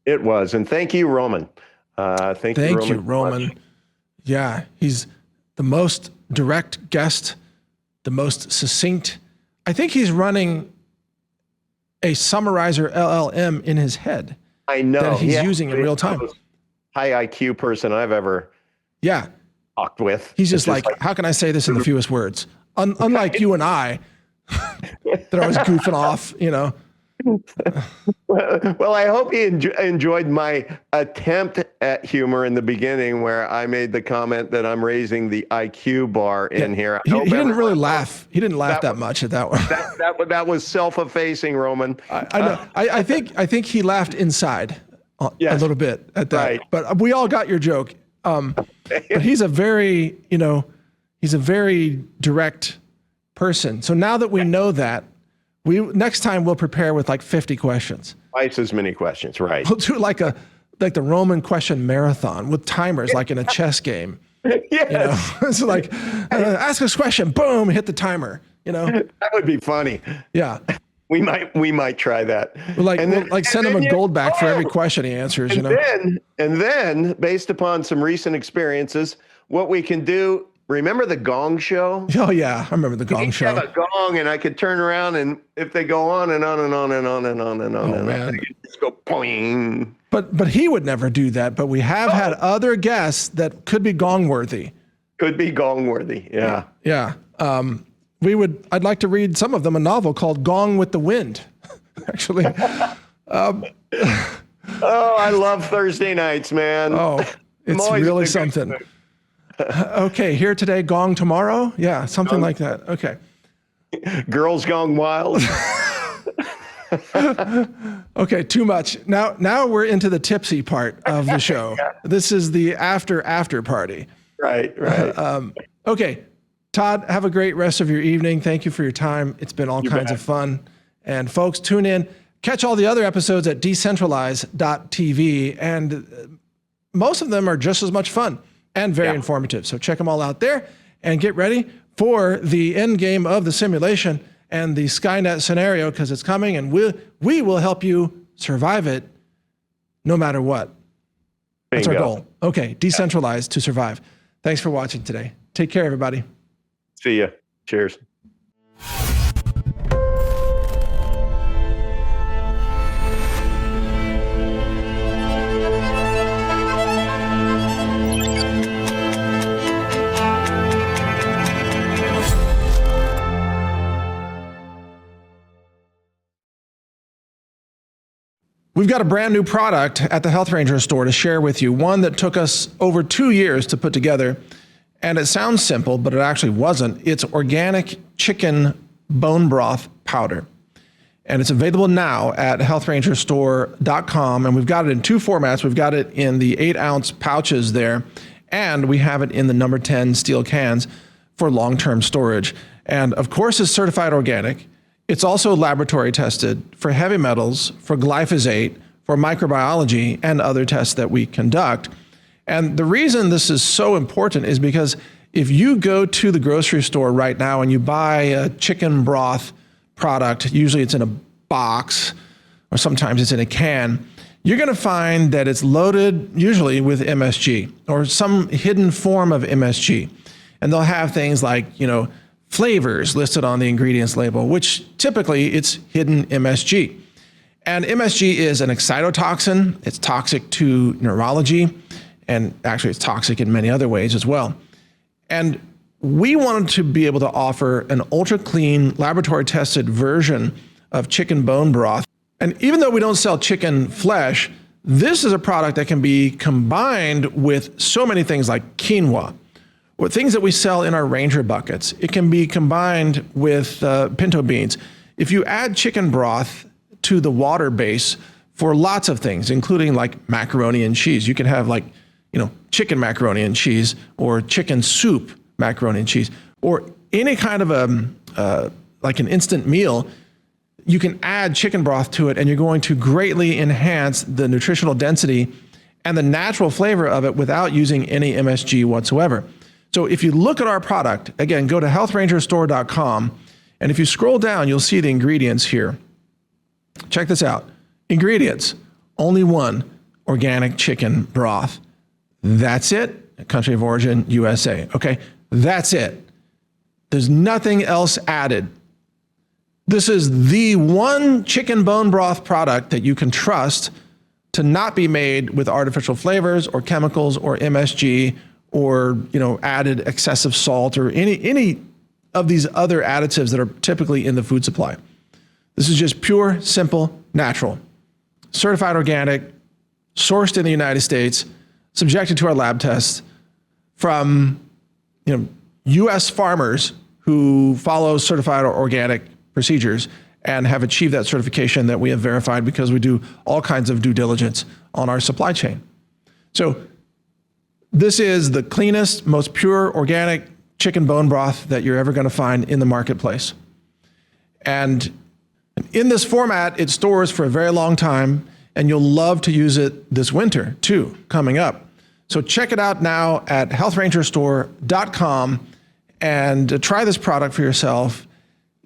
It was. And thank you, Roman. Thank you, Roman. Yeah, he's the most direct guest, the most succinct. I think he's running a summarizer LLM in his head. I know. That he's using in real time. High IQ person I've ever talked with. He's just like, how can I say this in the fewest words? Unlike you and I, they're always goofing off, Well, I hope he enjoyed my attempt at humor in the beginning where I made the comment that I'm raising the IQ bar in here. He didn't really laugh. He didn't laugh that much at that one. That was self-effacing, Roman. I know. I think he laughed inside a little bit at that. Right. But we all got your joke. But he's a very, he's a very direct person. So now that we know that, next time we'll prepare with like 50 questions. Twice as many questions, right? We'll do like the Roman question marathon with timers, like in a chess game. Yes. You know, it's like ask us a question, boom, hit the timer. You know, that would be funny. Yeah, we might try that. We'll send him a gold back for every question he answers. And then, based upon some recent experiences, what we can do. Remember the Gong Show? Oh yeah, I remember the Gong Show. Have a gong, and I could turn around, and if they go on and on and on and on and on and on, and man. I could just go poing. But he would never do that. But we have had other guests that could be gong worthy. Could be gong worthy. Yeah. Yeah. I'd like to read some of them a novel called Gong with the Wind. Actually. Oh, I love Thursday nights, man. Oh, it's really something. Okay, here today, gong tomorrow. Yeah, something like that. Okay. Girls Gone Wild. Okay, too much. Now we're into the tipsy part of the show. This is the after party. Right. Okay, Todd, have a great rest of your evening. Thank you for your time. It's been all kinds of fun. And folks, tune in. Catch all the other episodes at Decentralize.tv. And most of them are just as much fun and very informative. So check them all out there and get ready for the end game of the simulation and the Skynet scenario, because it's coming, and we will help you survive it no matter what. That's our goal. Okay, decentralize to survive. Thanks for watching today. Take care, everybody. See ya. Cheers. We've got a brand new product at the Health Ranger store to share with you, one that took us over 2 years to put together. And it sounds simple, but it actually wasn't. It's organic chicken bone broth powder. And it's available now at healthrangerstore.com. And we've got it in 2 formats. We've got it in the 8-ounce pouches there, and we have it in the number 10 steel cans for long-term storage. And of course, it's certified organic. It's also laboratory tested for heavy metals, for glyphosate, for microbiology, and other tests that we conduct. And the reason this is so important is because if you go to the grocery store right now and you buy a chicken broth product, usually it's in a box or sometimes it's in a can, you're going to find that it's loaded usually with MSG or some hidden form of MSG. And they'll have things like, flavors listed on the ingredients label, which typically it's hidden MSG. And MSG is an excitotoxin. It's toxic to neurology, and actually it's toxic in many other ways as well. And we wanted to be able to offer an ultra clean, laboratory tested version of chicken bone broth. And even though we don't sell chicken flesh, this is a product that can be combined with so many things like quinoa, or things that we sell in our Ranger buckets. It can be combined with pinto beans. If you add chicken broth to the water base for lots of things, including like macaroni and cheese, you can have chicken macaroni and cheese, or chicken soup macaroni and cheese, or any kind of like an instant meal. You can add chicken broth to it, and you're going to greatly enhance the nutritional density and the natural flavor of it without using any MSG whatsoever. So if you look at our product, again, go to healthrangerstore.com, and if you scroll down, you'll see the ingredients here. Check this out. Ingredients: only one, organic chicken broth. That's it. Country of origin, USA. Okay, that's it. There's nothing else added. This is the one chicken bone broth product that you can trust to not be made with artificial flavors or chemicals or MSG or added excessive salt or any of these other additives that are typically in the food supply. This is just pure, simple, natural, certified organic, sourced in the United States, subjected to our lab tests from U.S. farmers who follow certified or organic procedures and have achieved that certification that we have verified because we do all kinds of due diligence on our supply chain. So this is the cleanest, most pure organic chicken bone broth that you're ever going to find in the marketplace. And in this format, it stores for a very long time, and you'll love to use it this winter too, coming up. So check it out now at healthrangerstore.com and try this product for yourself.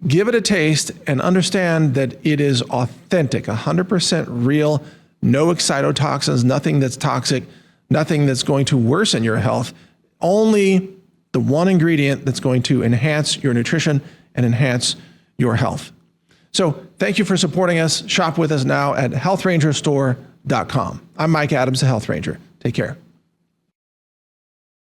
Give it a taste and understand that it is authentic, 100% real, no excitotoxins, nothing that's toxic, nothing that's going to worsen your health, only the one ingredient that's going to enhance your nutrition and enhance your health. So thank you for supporting us. Shop with us now at healthrangerstore.com. I'm Mike Adams, the Health Ranger. Take care.